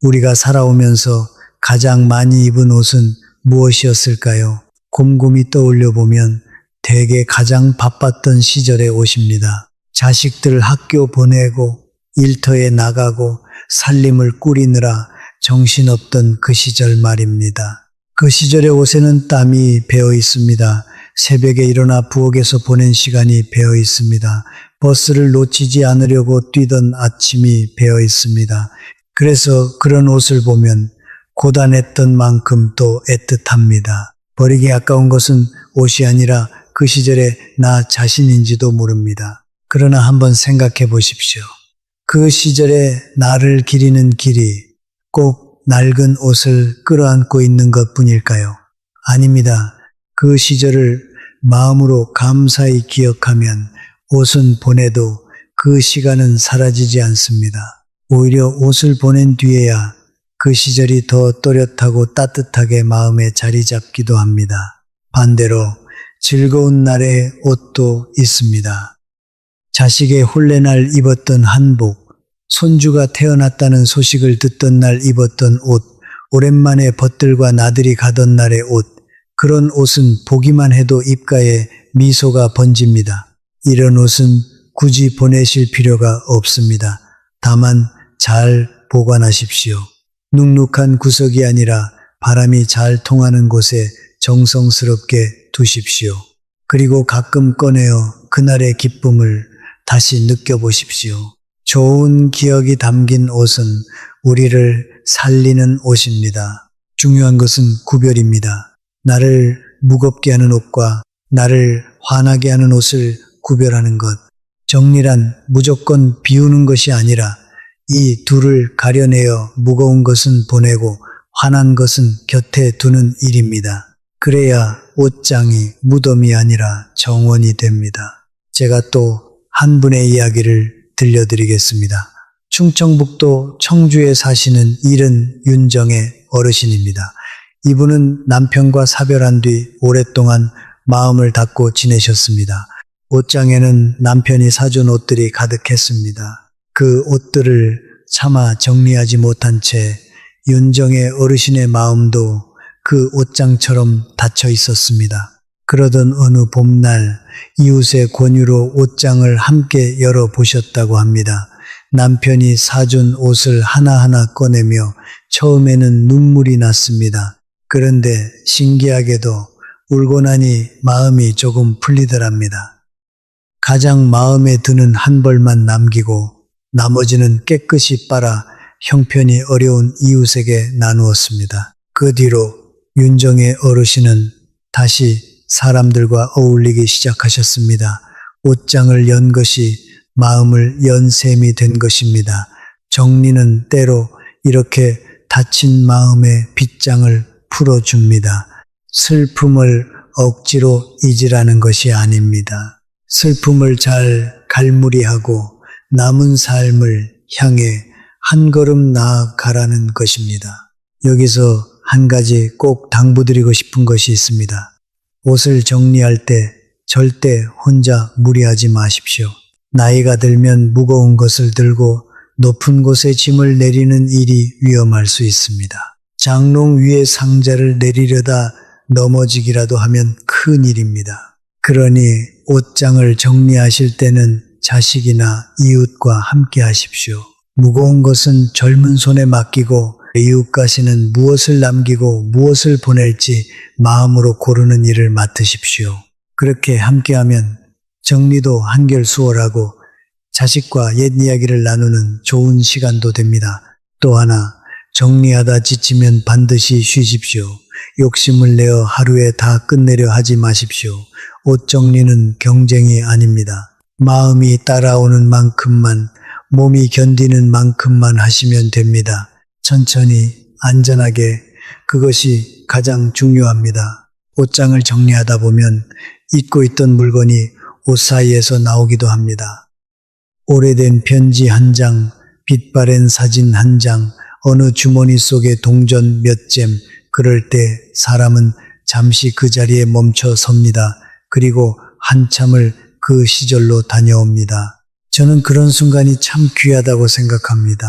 A: 우리가 살아오면서 가장 많이 입은 옷은 무엇이었을까요? 곰곰이 떠올려 보면 대개 가장 바빴던 시절의 옷입니다. 자식들 학교 보내고 일터에 나가고 살림을 꾸리느라 정신없던 그 시절 말입니다. 그 시절의 옷에는 땀이 배어 있습니다. 새벽에 일어나 부엌에서 보낸 시간이 배어 있습니다. 버스를 놓치지 않으려고 뛰던 아침이 배어 있습니다. 그래서 그런 옷을 보면 고단했던 만큼 또 애틋합니다. 버리기 아까운 것은 옷이 아니라 그 시절의 나 자신인지도 모릅니다. 그러나 한번 생각해 보십시오. 그 시절의 나를 기리는 길이 꼭 낡은 옷을 끌어안고 있는 것뿐일까요? 아닙니다. 그 시절을 마음으로 감사히 기억하면 옷은 보내도 그 시간은 사라지지 않습니다. 오히려 옷을 보낸 뒤에야 그 시절이 더 또렷하고 따뜻하게 마음에 자리 잡기도 합니다. 반대로 즐거운 날의 옷도 있습니다. 자식의 혼례날 입었던 한복, 손주가 태어났다는 소식을 듣던 날 입었던 옷, 오랜만에 벗들과 나들이 가던 날의 옷, 그런 옷은 보기만 해도 입가에 미소가 번집니다. 이런 옷은 굳이 보내실 필요가 없습니다. 다만 잘 보관하십시오. 눅눅한 구석이 아니라 바람이 잘 통하는 곳에 정성스럽게 두십시오. 그리고 가끔 꺼내어 그날의 기쁨을 다시 느껴보십시오. 좋은 기억이 담긴 옷은 우리를 살리는 옷입니다. 중요한 것은 구별입니다. 나를 무겁게 하는 옷과 나를 화나게 하는 옷을 구별하는 것. 정리란 무조건 비우는 것이 아니라 이 둘을 가려내어 무거운 것은 보내고 화난 것은 곁에 두는 일입니다. 그래야 옷장이 무덤이 아니라 정원이 됩니다. 제가 또 한 분의 이야기를 들려드리겠습니다. 충청북도 청주에 사시는 일은 윤정의 어르신입니다. 이분은 남편과 사별한 뒤 오랫동안 마음을 닫고 지내셨습니다. 옷장에는 남편이 사준 옷들이 가득했습니다. 그 옷들을 차마 정리하지 못한 채 윤정의 어르신의 마음도 그 옷장처럼 닫혀 있었습니다. 그러던 어느 봄날 이웃의 권유로 옷장을 함께 열어보셨다고 합니다. 남편이 사준 옷을 하나하나 꺼내며 처음에는 눈물이 났습니다. 그런데 신기하게도 울고 나니 마음이 조금 풀리더랍니다. 가장 마음에 드는 한 벌만 남기고 나머지는 깨끗이 빨아 형편이 어려운 이웃에게 나누었습니다. 그 뒤로 윤정의 어르신은 다시 사람들과 어울리기 시작하셨습니다. 옷장을 연 것이 마음을 연 셈이 된 것입니다. 정리는 때로 이렇게 다친 마음의 빗장을 풀어줍니다. 슬픔을 억지로 잊으라는 것이 아닙니다. 슬픔을 잘 갈무리하고 남은 삶을 향해 한 걸음 나아가라는 것입니다. 여기서 한 가지 꼭 당부드리고 싶은 것이 있습니다. 옷을 정리할 때 절대 혼자 무리하지 마십시오. 나이가 들면 무거운 것을 들고 높은 곳에 짐을 내리는 일이 위험할 수 있습니다. 장롱 위에 상자를 내리려다 넘어지기라도 하면 큰일입니다. 그러니 옷장을 정리하실 때는 자식이나 이웃과 함께 하십시오. 무거운 것은 젊은 손에 맡기고 이웃가시는 무엇을 남기고 무엇을 보낼지 마음으로 고르는 일을 맡으십시오. 그렇게 함께하면 정리도 한결 수월하고 자식과 옛 이야기를 나누는 좋은 시간도 됩니다. 또 하나, 정리하다 지치면 반드시 쉬십시오. 욕심을 내어 하루에 다 끝내려 하지 마십시오. 옷 정리는 경쟁이 아닙니다. 마음이 따라오는 만큼만, 몸이 견디는 만큼만 하시면 됩니다. 천천히, 안전하게, 그것이 가장 중요합니다. 옷장을 정리하다 보면 잊고 있던 물건이 옷 사이에서 나오기도 합니다. 오래된 편지 한 장, 빛바랜 사진 한 장, 어느 주머니 속에 동전 몇 잼, 그럴 때 사람은 잠시 그 자리에 멈춰 섭니다. 그리고 한참을 그 시절로 다녀옵니다. 저는 그런 순간이 참 귀하다고 생각합니다.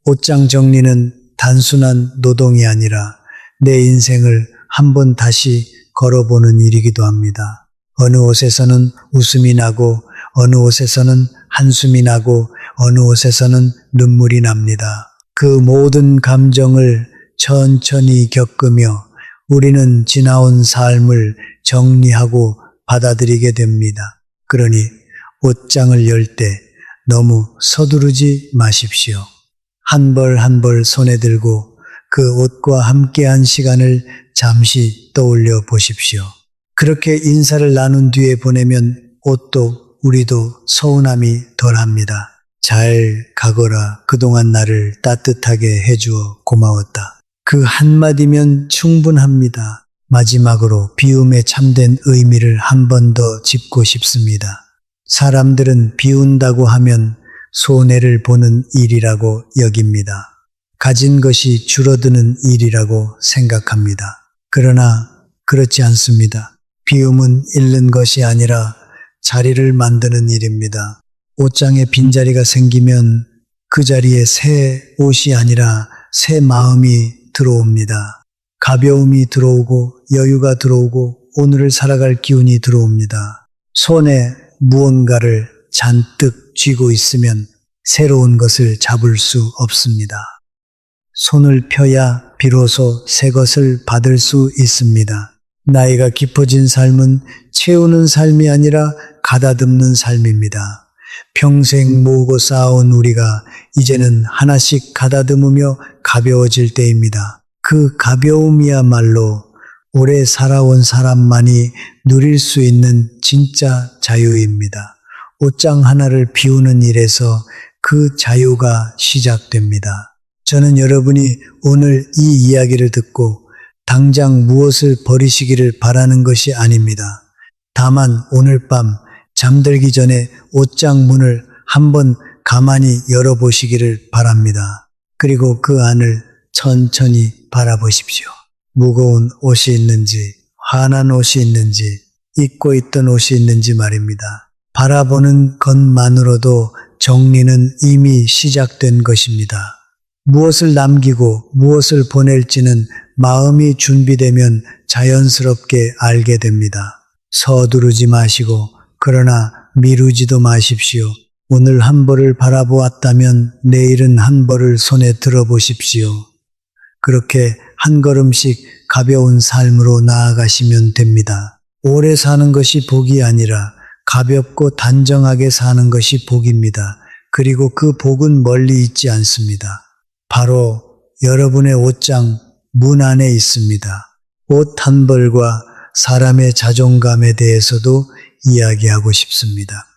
A: 옷장 정리는 단순한 노동이 아니라 내 인생을 한번 다시 걸어보는 일이기도 합니다. 어느 옷에서는 웃음이 나고 어느 옷에서는 한숨이 나고 어느 옷에서는 눈물이 납니다. 그 모든 감정을 천천히 겪으며 우리는 지나온 삶을 정리하고 받아들이게 됩니다. 그러니 옷장을 열 때 너무 서두르지 마십시오. 한 벌 한 벌 손에 들고 그 옷과 함께한 시간을 잠시 떠올려 보십시오. 그렇게 인사를 나눈 뒤에 보내면 옷도 우리도 서운함이 덜합니다. 잘 가거라. 그동안 나를 따뜻하게 해주어 고마웠다. 그 한마디면 충분합니다. 마지막으로 비움에 참된 의미를 한 번 더 짚고 싶습니다. 사람들은 비운다고 하면 손해를 보는 일이라고 여깁니다. 가진 것이 줄어드는 일이라고 생각합니다. 그러나 그렇지 않습니다. 비움은 잃는 것이 아니라 자리를 만드는 일입니다. 옷장에 빈자리가 생기면 그 자리에 새 옷이 아니라 새 마음이 들어옵니다. 가벼움이 들어오고 여유가 들어오고 오늘을 살아갈 기운이 들어옵니다. 손에 무언가를 잔뜩 쥐고 있으면 새로운 것을 잡을 수 없습니다. 손을 펴야 비로소 새 것을 받을 수 있습니다. 나이가 깊어진 삶은 채우는 삶이 아니라 가다듬는 삶입니다. 평생 모으고 쌓아온 우리가 이제는 하나씩 가다듬으며 가벼워질 때입니다. 그 가벼움이야말로 오래 살아온 사람만이 누릴 수 있는 진짜 자유입니다. 옷장 하나를 비우는 일에서 그 자유가 시작됩니다. 저는 여러분이 오늘 이 이야기를 듣고 당장 무엇을 버리시기를 바라는 것이 아닙니다. 다만 오늘 밤 잠들기 전에 옷장 문을 한번 가만히 열어보시기를 바랍니다. 그리고 그 안을 천천히 바라보십시오. 무거운 옷이 있는지, 환한 옷이 있는지, 입고 있던 옷이 있는지 말입니다. 바라보는 것만으로도 정리는 이미 시작된 것입니다. 무엇을 남기고 무엇을 보낼지는 마음이 준비되면 자연스럽게 알게 됩니다. 서두르지 마시고 그러나 미루지도 마십시오. 오늘 한 벌을 바라보았다면 내일은 한 벌을 손에 들어보십시오. 그렇게 한 걸음씩 가벼운 삶으로 나아가시면 됩니다. 오래 사는 것이 복이 아니라 가볍고 단정하게 사는 것이 복입니다. 그리고 그 복은 멀리 있지 않습니다. 바로 여러분의 옷장 문 안에 있습니다. 옷 한 벌과 사람의 자존감에 대해서도 이야기하고 싶습니다.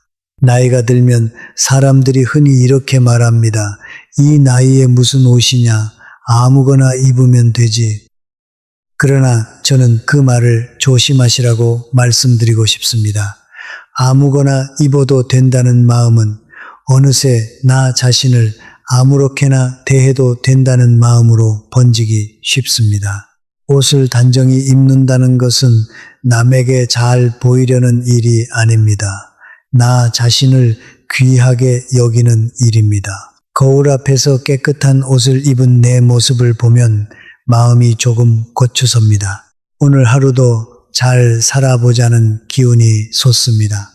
A: 나이가 들면 사람들이 흔히 이렇게 말합니다. 이 나이에 무슨 옷이냐? 아무거나 입으면 되지. 그러나 저는 그 말을 조심하시라고 말씀드리고 싶습니다. 아무거나 입어도 된다는 마음은 어느새 나 자신을 아무렇게나 대해도 된다는 마음으로 번지기 쉽습니다. 옷을 단정히 입는다는 것은 남에게 잘 보이려는 일이 아닙니다. 나 자신을 귀하게 여기는 일입니다. 거울 앞에서 깨끗한 옷을 입은 내 모습을 보면 마음이 조금 고추섭니다. 오늘 하루도 잘 살아보자는 기운이 솟습니다.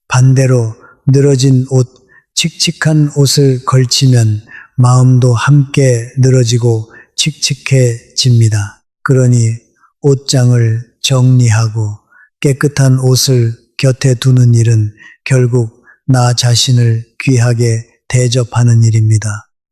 A: 반대로 늘어진 옷, 칙칙한 옷을 걸치면 마음도 함께 늘어지고 칙칙해집니다. 그러니 옷장을 정리하고 깨끗한 옷을 곁에 두는 일은 결국 나 자신을 귀하게 대접하는 일입니다.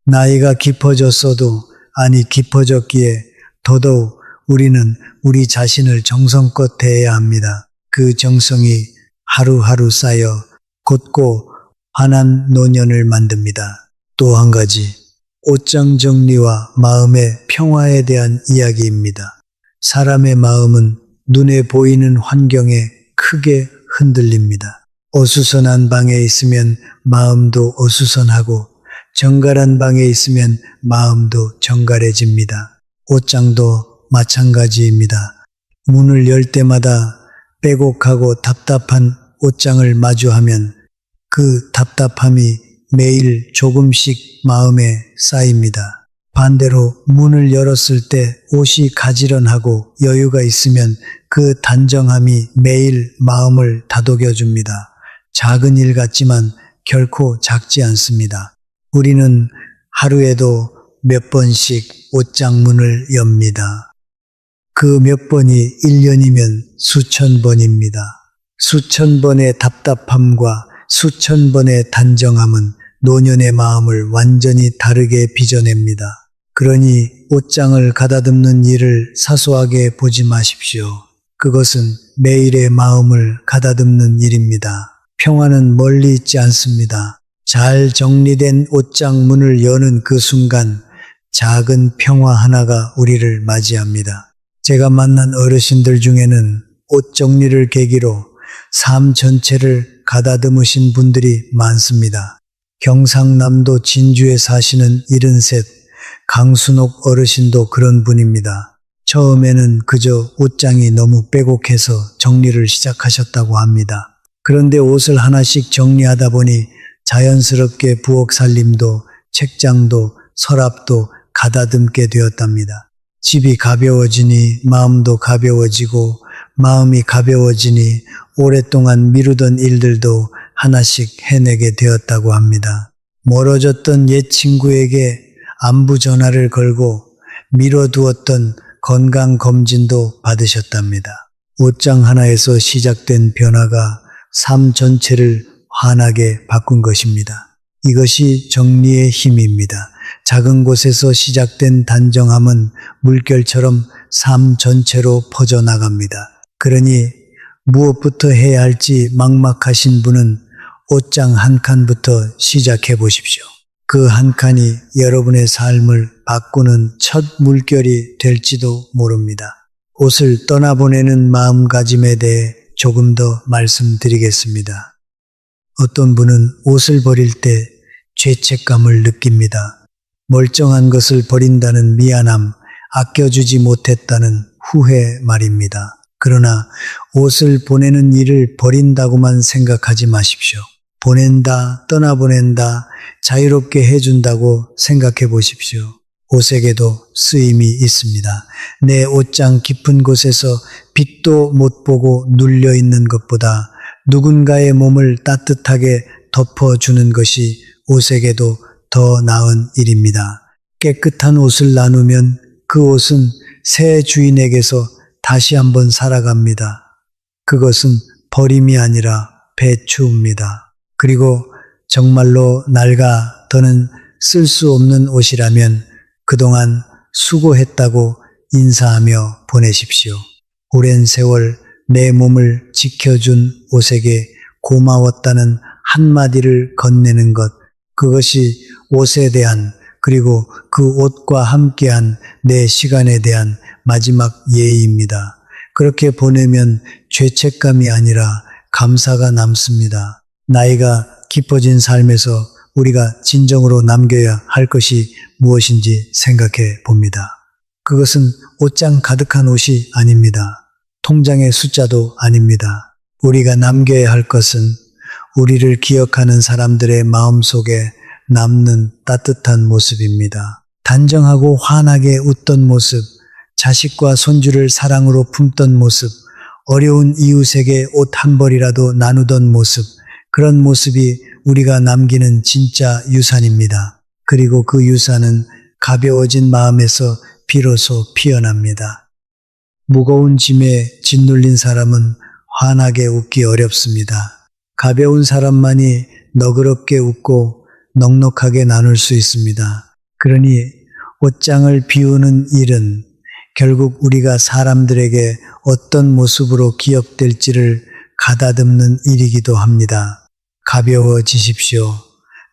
A: 나이가 깊어졌어도 아니 깊어졌기에 더더욱 우리는 우리 자신을 정성껏 대해야 합니다. 그 정성이 하루하루 쌓여 곧고 환한 노년을 만듭니다. 또 한 가지, 옷장 정리와 마음의 평화에 대한 이야기입니다. 사람의 마음은 눈에 보이는 환경에 크게 흔들립니다. 어수선한 방에 있으면 마음도 어수선하고 정갈한 방에 있으면 마음도 정갈해집니다. 옷장도 마찬가지입니다. 문을 열 때마다 빼곡하고 답답한 옷장을 마주하면 그 답답함이 매일 조금씩 마음에 쌓입니다. 반대로 문을 열었을 때 옷이 가지런하고 여유가 있으면 그 단정함이 매일 마음을 다독여줍니다. 작은 일 같지만 결코 작지 않습니다. 우리는 하루에도 몇 번씩 옷장 문을 엽니다. 그 몇 번이 1년이면 수천 번입니다. 수천 번의 답답함과 수천 번의 단정함은 노년의 마음을 완전히 다르게 빚어냅니다. 그러니 옷장을 가다듬는 일을 사소하게 보지 마십시오. 그것은 매일의 마음을 가다듬는 일입니다. 평화는 멀리 있지 않습니다. 잘 정리된 옷장 문을 여는 그 순간 작은 평화 하나가 우리를 맞이합니다. 제가 만난 어르신들 중에는 옷 정리를 계기로 삶 전체를 가다듬으신 분들이 많습니다. 경상남도 진주에 사시는 73 강순옥 어르신도 그런 분입니다. 처음에는 그저 옷장이 너무 빼곡해서 정리를 시작하셨다고 합니다. 그런데 옷을 하나씩 정리하다 보니 자연스럽게 부엌 살림도 책장도 서랍도 가다듬게 되었답니다. 집이 가벼워지니 마음도 가벼워지고 마음이 가벼워지니 오랫동안 미루던 일들도 하나씩 해내게 되었다고 합니다. 멀어졌던 옛 친구에게 안부 전화를 걸고 미뤄두었던 건강검진도 받으셨답니다. 옷장 하나에서 시작된 변화가 삶 전체를 환하게 바꾼 것입니다. 이것이 정리의 힘입니다. 작은 곳에서 시작된 단정함은 물결처럼 삶 전체로 퍼져나갑니다. 그러니 무엇부터 해야 할지 막막하신 분은 옷장 한 칸부터 시작해 보십시오. 그 한 칸이 여러분의 삶을 바꾸는 첫 물결이 될지도 모릅니다. 옷을 떠나보내는 마음가짐에 대해 조금 더 말씀드리겠습니다. 어떤 분은 옷을 버릴 때 죄책감을 느낍니다. 멀쩡한 것을 버린다는 미안함, 아껴주지 못했다는 후회 말입니다. 그러나 옷을 보내는 일을 버린다고만 생각하지 마십시오. 보낸다, 떠나보낸다, 자유롭게 해준다고 생각해 보십시오. 옷에게도 쓰임이 있습니다. 내 옷장 깊은 곳에서 빛도 못 보고 눌려 있는 것보다 누군가의 몸을 따뜻하게 덮어주는 것이 옷에게도 더 나은 일입니다. 깨끗한 옷을 나누면 그 옷은 새 주인에게서 다시 한번 살아갑니다. 그것은 버림이 아니라 배추입니다. 그리고 정말로 낡아 더는 쓸 수 없는 옷이라면 그동안 수고했다고 인사하며 보내십시오. 오랜 세월 내 몸을 지켜준 옷에게 고마웠다는 한마디를 건네는 것, 그것이 옷에 대한 그리고 그 옷과 함께한 내 시간에 대한 마지막 예의입니다. 그렇게 보내면 죄책감이 아니라 감사가 남습니다. 나이가 깊어진 삶에서 우리가 진정으로 남겨야 할 것이 무엇인지 생각해 봅니다. 그것은 옷장 가득한 옷이 아닙니다. 통장의 숫자도 아닙니다. 우리가 남겨야 할 것은 우리를 기억하는 사람들의 마음속에 남는 따뜻한 모습입니다. 단정하고 환하게 웃던 모습, 자식과 손주를 사랑으로 품던 모습, 어려운 이웃에게 옷 한 벌이라도 나누던 모습, 그런 모습이 우리가 남기는 진짜 유산입니다. 그리고 그 유산은 가벼워진 마음에서 비로소 피어납니다. 무거운 짐에 짓눌린 사람은 환하게 웃기 어렵습니다. 가벼운 사람만이 너그럽게 웃고 넉넉하게 나눌 수 있습니다. 그러니 옷장을 비우는 일은 결국 우리가 사람들에게 어떤 모습으로 기억될지를 가다듬는 일이기도 합니다. 가벼워지십시오.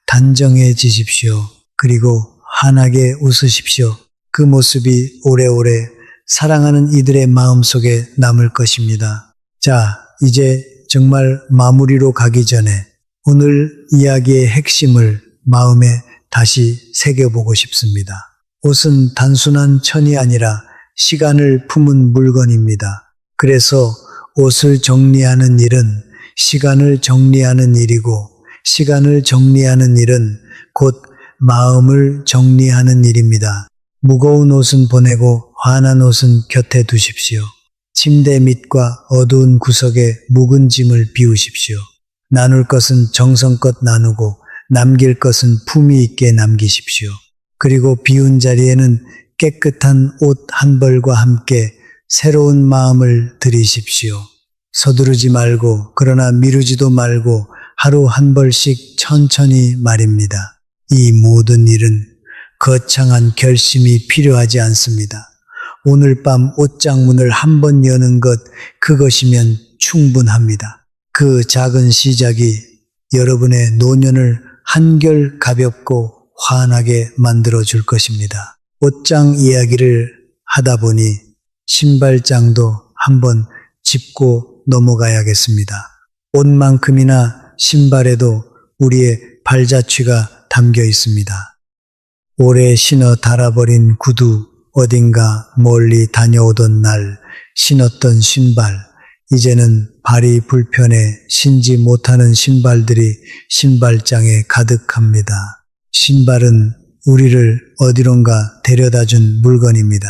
A: 단정해지십시오. 그리고 환하게 웃으십시오. 그 모습이 오래오래 사랑하는 이들의 마음속에 남을 것입니다. 자, 이제 정말 마무리로 가기 전에 오늘 이야기의 핵심을 마음에 다시 새겨보고 싶습니다. 옷은 단순한 천이 아니라 시간을 품은 물건입니다. 그래서 옷을 정리하는 일은 시간을 정리하는 일이고, 시간을 정리하는 일은 곧 마음을 정리하는 일입니다. 무거운 옷은 보내고 환한 옷은 곁에 두십시오. 침대 밑과 어두운 구석에 묵은 짐을 비우십시오. 나눌 것은 정성껏 나누고 남길 것은 품위 있게 남기십시오. 그리고 비운 자리에는 깨끗한 옷 한 벌과 함께 새로운 마음을 들이십시오. 서두르지 말고, 그러나 미루지도 말고 하루 한 벌씩 천천히 말입니다. 이 모든 일은 거창한 결심이 필요하지 않습니다. 오늘 밤 옷장 문을 한 번 여는 것, 그것이면 충분합니다. 그 작은 시작이 여러분의 노년을 한결 가볍고 환하게 만들어 줄 것입니다. 옷장 이야기를 하다 보니 신발장도 한번 짚고 넘어가야겠습니다. 옷만큼이나 신발에도 우리의 발자취가 담겨 있습니다. 오래 신어 닳아버린 구두, 어딘가 멀리 다녀오던 날 신었던 신발, 이제는 발이 불편해 신지 못하는 신발들이 신발장에 가득합니다. 신발은 우리를 어디론가 데려다준 물건입니다.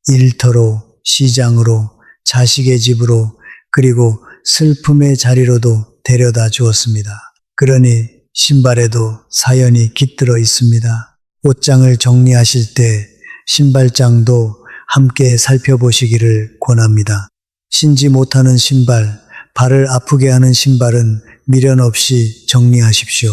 A: 일터로, 시장으로, 자식의 집으로, 그리고 슬픔의 자리로도 데려다 주었습니다. 그러니 신발에도 사연이 깃들어 있습니다. 옷장을 정리하실 때 신발장도 함께 살펴보시기를 권합니다. 신지 못하는 신발, 발을 아프게 하는 신발은 미련 없이 정리하십시오.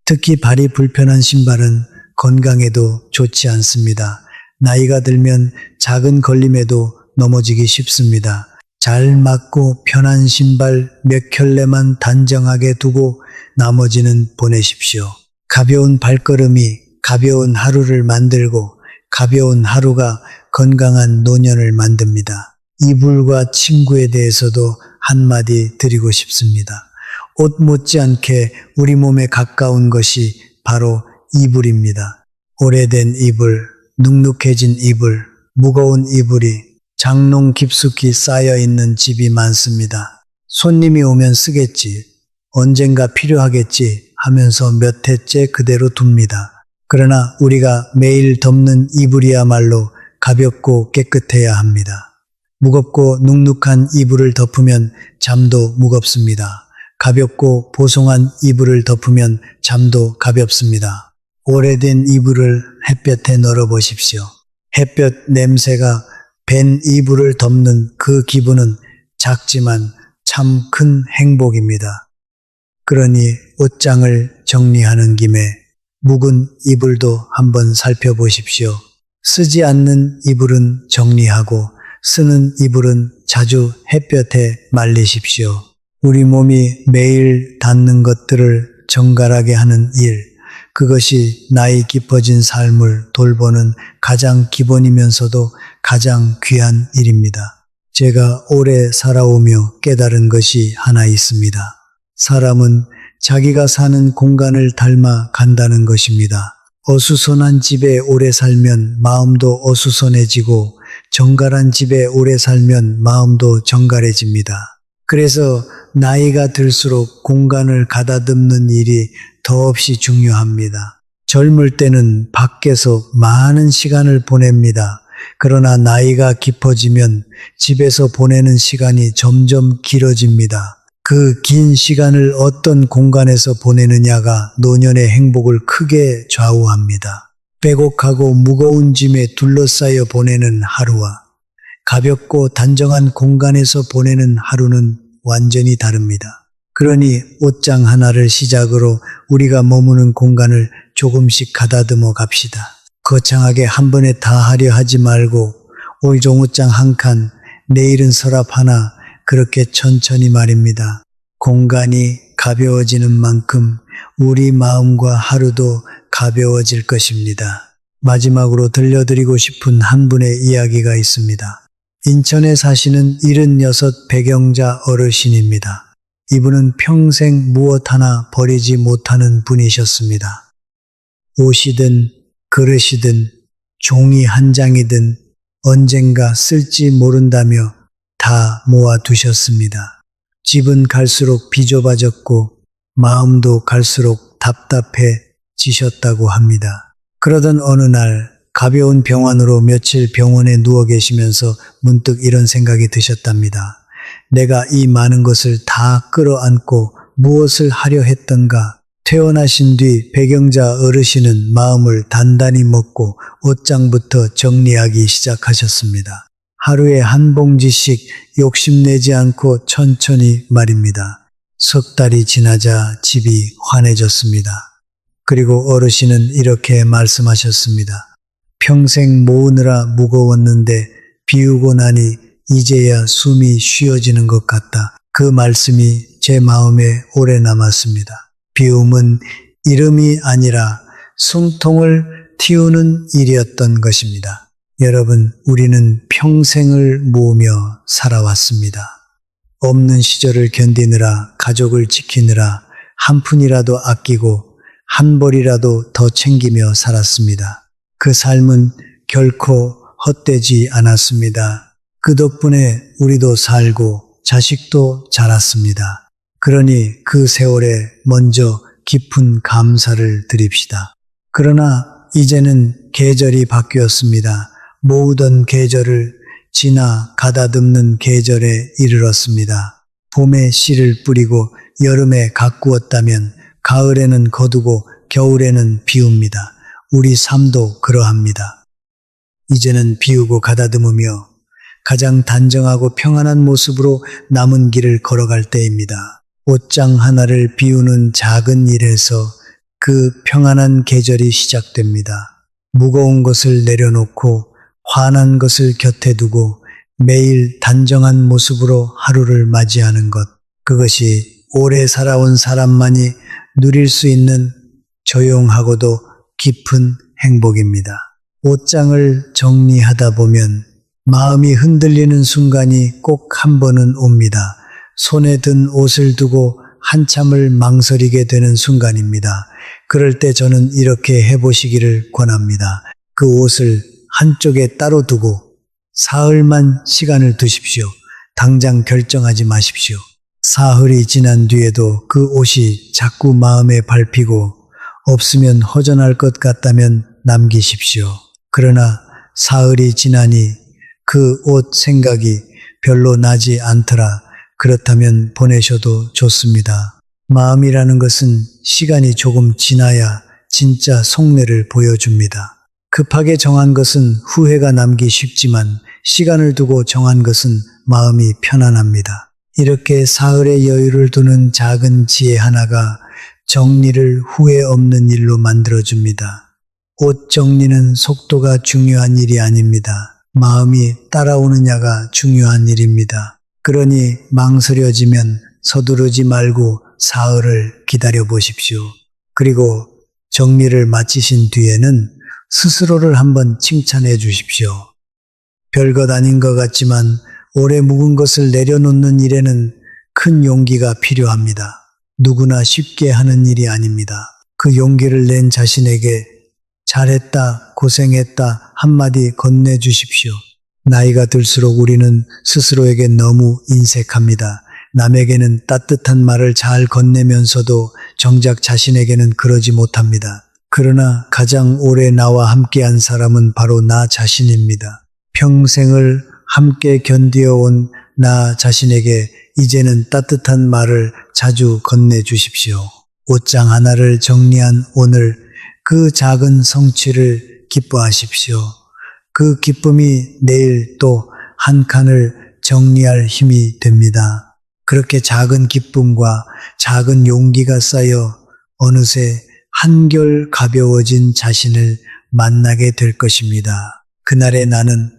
A: 특히 발이 불편한 신발은 건강에도 좋지 않습니다. 나이가 들면 작은 걸림에도 넘어지기 쉽습니다. 잘 맞고 편한 신발 몇 켤레만 단정하게 두고 나머지는 보내십시오. 가벼운 발걸음이 가벼운 하루를 만들고 가벼운 하루가 건강한 노년을 만듭니다. 이불과 침구에 대해서도 한마디 드리고 싶습니다. 옷 못지않게 우리 몸에 가까운 것이 바로 이불입니다. 오래된 이불, 눅눅해진 이불, 무거운 이불이 장롱 깊숙이 쌓여있는 집이 많습니다. 손님이 오면 쓰겠지, 언젠가 필요하겠지 하면서 몇 해째 그대로 둡니다. 그러나 우리가 매일 덮는 이불이야말로 가볍고 깨끗해야 합니다. 무겁고 눅눅한 이불을 덮으면 잠도 무겁습니다. 가볍고 보송한 이불을 덮으면 잠도 가볍습니다. 오래된 이불을 햇볕에 널어보십시오. 햇볕 냄새가 밴 이불을 덮는 그 기분은 작지만 참 큰 행복입니다. 그러니 옷장을 정리하는 김에 묵은 이불도 한번 살펴보십시오. 쓰지 않는 이불은 정리하고 쓰는 이불은 자주 햇볕에 말리십시오. 우리 몸이 매일 닿는 것들을 정갈하게 하는 일, 그것이 나이 깊어진 삶을 돌보는 가장 기본이면서도 가장 귀한 일입니다. 제가 오래 살아오며 깨달은 것이 하나 있습니다. 사람은 자기가 사는 공간을 닮아 간다는 것입니다. 어수선한 집에 오래 살면 마음도 어수선해지고 정갈한 집에 오래 살면 마음도 정갈해집니다. 그래서 나이가 들수록 공간을 가다듬는 일이 더없이 중요합니다. 젊을 때는 밖에서 많은 시간을 보냅니다. 그러나 나이가 깊어지면 집에서 보내는 시간이 점점 길어집니다. 그 긴 시간을 어떤 공간에서 보내느냐가 노년의 행복을 크게 좌우합니다. 빼곡하고 무거운 짐에 둘러싸여 보내는 하루와 가볍고 단정한 공간에서 보내는 하루는 완전히 다릅니다. 그러니 옷장 하나를 시작으로 우리가 머무는 공간을 조금씩 가다듬어 갑시다. 거창하게 한 번에 다 하려 하지 말고 오늘 종옷장 한 칸, 내일은 서랍 하나, 그렇게 천천히 말입니다. 공간이 가벼워지는 만큼 우리 마음과 하루도 가벼워질 것입니다. 마지막으로 들려드리고 싶은 한 분의 이야기가 있습니다. 인천에 사시는 76 배경자 어르신입니다. 이분은 평생 무엇 하나 버리지 못하는 분이셨습니다. 옷이든 그릇이든 종이 한 장이든 언젠가 쓸지 모른다며 다 모아두셨습니다. 집은 갈수록 비좁아졌고 마음도 갈수록 답답해지셨다고 합니다. 그러던 어느 날 가벼운 병환으로 며칠 병원에 누워 계시면서 문득 이런 생각이 드셨답니다. 내가 이 많은 것을 다 끌어안고 무엇을 하려 했던가. 퇴원하신 뒤 배경자 어르신은 마음을 단단히 먹고 옷장부터 정리하기 시작하셨습니다. 하루에 한 봉지씩 욕심내지 않고 천천히 말입니다. 석 달이 지나자 집이 환해졌습니다. 그리고 어르신은 이렇게 말씀하셨습니다. 평생 모으느라 무거웠는데 비우고 나니 이제야 숨이 쉬어지는 것 같다. 그 말씀이 제 마음에 오래 남았습니다. 비움은 이름이 아니라 숨통을 틔우는 일이었던 것입니다. 여러분, 우리는 평생을 모으며 살아왔습니다. 없는 시절을 견디느라, 가족을 지키느라 한 푼이라도 아끼고 한 벌이라도 더 챙기며 살았습니다. 그 삶은 결코 헛되지 않았습니다. 그 덕분에 우리도 살고 자식도 자랐습니다. 그러니 그 세월에 먼저 깊은 감사를 드립시다. 그러나 이제는 계절이 바뀌었습니다. 모으던 계절을 지나 가다듬는 계절에 이르렀습니다. 봄에 씨를 뿌리고 여름에 가꾸었다면 가을에는 거두고 겨울에는 비웁니다. 우리 삶도 그러합니다. 이제는 비우고 가다듬으며 가장 단정하고 평안한 모습으로 남은 길을 걸어갈 때입니다. 옷장 하나를 비우는 작은 일에서 그 평안한 계절이 시작됩니다. 무거운 것을 내려놓고 환한 것을 곁에 두고 매일 단정한 모습으로 하루를 맞이하는 것, 그것이 오래 살아온 사람만이 누릴 수 있는 조용하고도 깊은 행복입니다. 옷장을 정리하다 보면 마음이 흔들리는 순간이 꼭 한 번은 옵니다. 손에 든 옷을 두고 한참을 망설이게 되는 순간입니다. 그럴 때 저는 이렇게 해보시기를 권합니다. 그 옷을 한쪽에 따로 두고 사흘만 시간을 두십시오. 당장 결정하지 마십시오. 사흘이 지난 뒤에도 그 옷이 자꾸 마음에 밟히고 없으면 허전할 것 같다면 남기십시오. 그러나 사흘이 지나니 그 옷 생각이 별로 나지 않더라. 그렇다면 보내셔도 좋습니다. 마음이라는 것은 시간이 조금 지나야 진짜 속내를 보여줍니다. 급하게 정한 것은 후회가 남기 쉽지만 시간을 두고 정한 것은 마음이 편안합니다. 이렇게 사흘의 여유를 두는 작은 지혜 하나가 정리를 후회 없는 일로 만들어줍니다. 옷 정리는 속도가 중요한 일이 아닙니다. 마음이 따라오느냐가 중요한 일입니다. 그러니 망설여지면 서두르지 말고 사흘을 기다려 보십시오. 그리고 정리를 마치신 뒤에는 스스로를 한번 칭찬해 주십시오. 별것 아닌 것 같지만 오래 묵은 것을 내려놓는 일에는 큰 용기가 필요합니다. 누구나 쉽게 하는 일이 아닙니다. 그 용기를 낸 자신에게 잘했다, 고생했다 한마디 건네주십시오. 나이가 들수록 우리는 스스로에게 너무 인색합니다. 남에게는 따뜻한 말을 잘 건네면서도 정작 자신에게는 그러지 못합니다. 그러나 가장 오래 나와 함께한 사람은 바로 나 자신입니다. 평생을 함께 견디어온 나 자신에게 이제는 따뜻한 말을 자주 건네주십시오. 옷장 하나를 정리한 오늘 그 작은 성취를 기뻐하십시오. 그 기쁨이 내일 또 한 칸을 정리할 힘이 됩니다. 그렇게 작은 기쁨과 작은 용기가 쌓여 어느새 한결 가벼워진 자신을 만나게 될 것입니다. 그날의 나는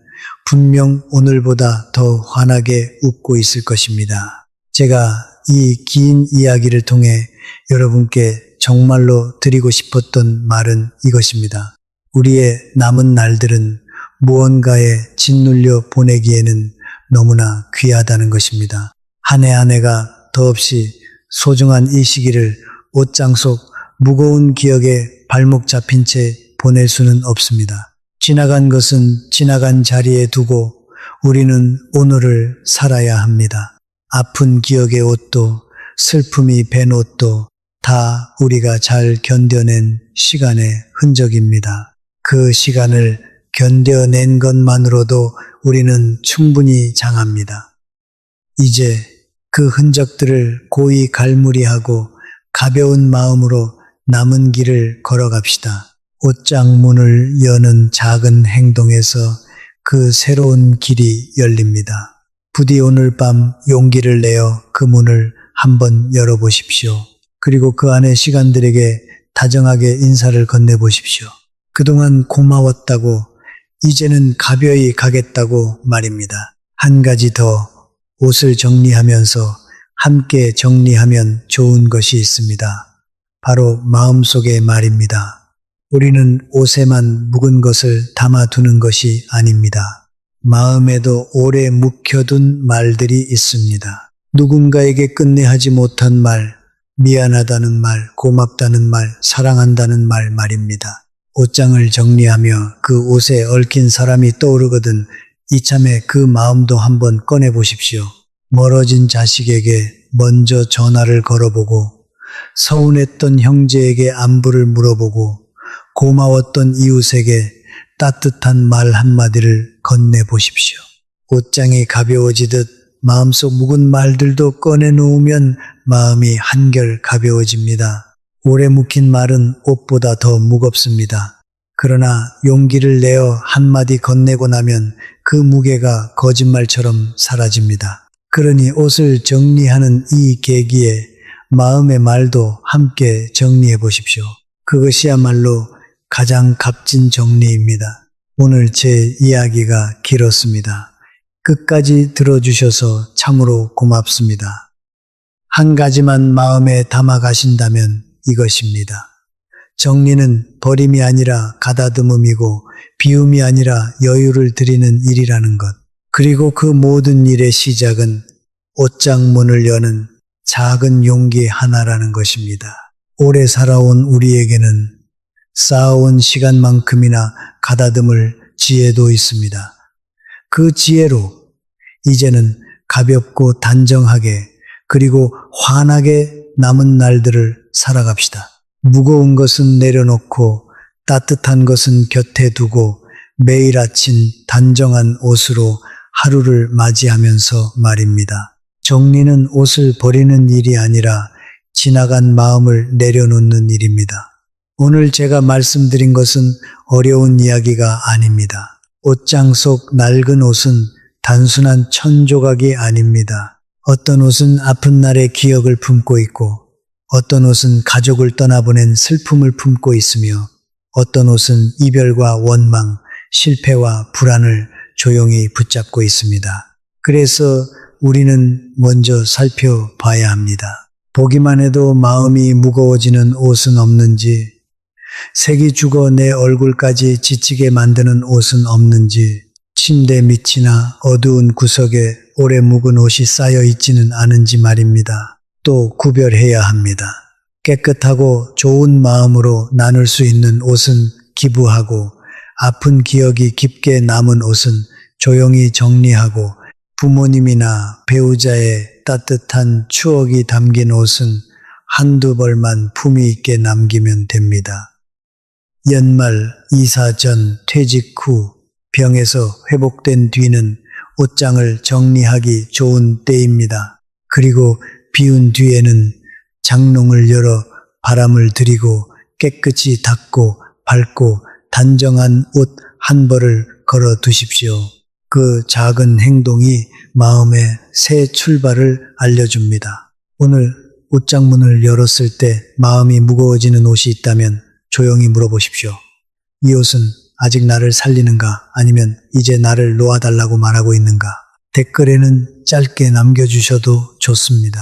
A: 분명 오늘보다 더 환하게 웃고 있을 것입니다. 제가 이 긴 이야기를 통해 여러분께 정말로 드리고 싶었던 말은 이것입니다. 우리의 남은 날들은 무언가에 짓눌려 보내기에는 너무나 귀하다는 것입니다. 한 해 한 해가 더없이 소중한 이 시기를 옷장 속 무거운 기억에 발목 잡힌 채 보낼 수는 없습니다. 지나간 것은 지나간 자리에 두고 우리는 오늘을 살아야 합니다. 아픈 기억의 옷도 슬픔이 밴 옷도 다 우리가 잘 견뎌낸 시간의 흔적입니다. 그 시간을 견뎌낸 것만으로도 우리는 충분히 장합니다. 이제 그 흔적들을 고이 갈무리하고 가벼운 마음으로 남은 길을 걸어갑시다. 옷장 문을 여는 작은 행동에서 그 새로운 길이 열립니다. 부디 오늘 밤 용기를 내어 그 문을 한번 열어보십시오. 그리고 그 안의 시간들에게 다정하게 인사를 건네보십시오. 그동안 고마웠다고, 이제는 가벼이 가겠다고 말입니다. 한 가지 더 옷을 정리하면서 함께 정리하면 좋은 것이 있습니다. 바로 마음속의 말입니다. 우리는 옷에만 묵은 것을 담아두는 것이 아닙니다. 마음에도 오래 묵혀둔 말들이 있습니다. 누군가에게 끝내 하지 못한 말, 미안하다는 말, 고맙다는 말, 사랑한다는 말 말입니다. 옷장을 정리하며 그 옷에 얽힌 사람이 떠오르거든 이참에 그 마음도 한번 꺼내보십시오. 멀어진 자식에게 먼저 전화를 걸어보고, 서운했던 형제에게 안부를 물어보고, 고마웠던 이웃에게 따뜻한 말 한마디를 건네보십시오. 옷장이 가벼워지듯 마음속 묵은 말들도 꺼내놓으면 마음이 한결 가벼워집니다. 오래 묵힌 말은 옷보다 더 무겁습니다. 그러나 용기를 내어 한마디 건네고 나면 그 무게가 거짓말처럼 사라집니다. 그러니 옷을 정리하는 이 계기에 마음의 말도 함께 정리해 보십시오. 그것이야말로 가장 값진 정리입니다. 오늘 제 이야기가 길었습니다. 끝까지 들어주셔서 참으로 고맙습니다. 한 가지만 마음에 담아 가신다면 이것입니다. 정리는 버림이 아니라 가다듬음이고 비움이 아니라 여유를 드리는 일이라는 것. 그리고 그 모든 일의 시작은 옷장 문을 여는 작은 용기 하나라는 것입니다. 오래 살아온 우리에게는 쌓아온 시간만큼이나 가다듬을 지혜도 있습니다. 그 지혜로 이제는 가볍고 단정하게 그리고 환하게 남은 날들을 살아갑시다. 무거운 것은 내려놓고 따뜻한 것은 곁에 두고 매일 아침 단정한 옷으로 하루를 맞이하면서 말입니다. 정리는 옷을 버리는 일이 아니라 지나간 마음을 내려놓는 일입니다. 오늘 제가 말씀드린 것은 어려운 이야기가 아닙니다. 옷장 속 낡은 옷은 단순한 천조각이 아닙니다. 어떤 옷은 아픈 날의 기억을 품고 있고, 어떤 옷은 가족을 떠나보낸 슬픔을 품고 있으며, 어떤 옷은 이별과 원망, 실패와 불안을 조용히 붙잡고 있습니다. 그래서 우리는 먼저 살펴봐야 합니다. 보기만 해도 마음이 무거워지는 옷은 없는지, 색이 죽어 내 얼굴까지 지치게 만드는 옷은 없는지, 침대 밑이나 어두운 구석에 오래 묵은 옷이 쌓여 있지는 않은지 말입니다. 또 구별해야 합니다. 깨끗하고 좋은 마음으로 나눌 수 있는 옷은 기부하고, 아픈 기억이 깊게 남은 옷은 조용히 정리하고, 부모님이나 배우자의 따뜻한 추억이 담긴 옷은 한두 벌만 품위 있게 남기면 됩니다. 연말, 이사 전, 퇴직 후, 병에서 회복된 뒤는 옷장을 정리하기 좋은 때입니다. 그리고 비운 뒤에는 장롱을 열어 바람을 들이고 깨끗이 닦고 밟고 단정한 옷 한 벌을 걸어 두십시오. 그 작은 행동이 마음의 새 출발을 알려줍니다. 오늘 옷장 문을 열었을 때 마음이 무거워지는 옷이 있다면 조용히 물어보십시오. 이 옷은 아직 나를 살리는가, 아니면 이제 나를 놓아달라고 말하고 있는가? 댓글에는 짧게 남겨주셔도 좋습니다.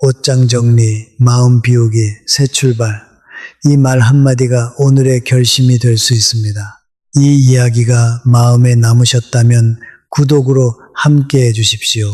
A: 옷장 정리, 마음 비우기, 새 출발. 이 말 한마디가 오늘의 결심이 될 수 있습니다. 이 이야기가 마음에 남으셨다면 구독으로 함께 해주십시오.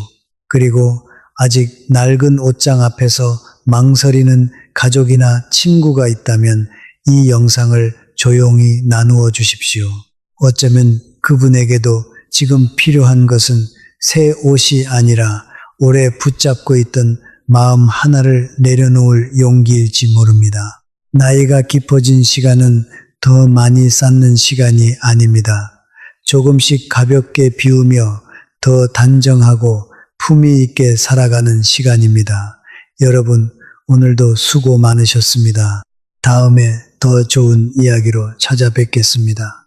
A: 그리고 아직 낡은 옷장 앞에서 망설이는 가족이나 친구가 있다면 이 영상을 조용히 나누어 주십시오. 어쩌면 그분에게도 지금 필요한 것은 새 옷이 아니라 오래 붙잡고 있던 마음 하나를 내려놓을 용기일지 모릅니다. 나이가 깊어진 시간은 더 많이 쌓는 시간이 아닙니다. 조금씩 가볍게 비우며 더 단정하고 품위 있게 살아가는 시간입니다. 여러분, 오늘도 수고 많으셨습니다. 다음에 더 좋은 이야기로 찾아뵙겠습니다.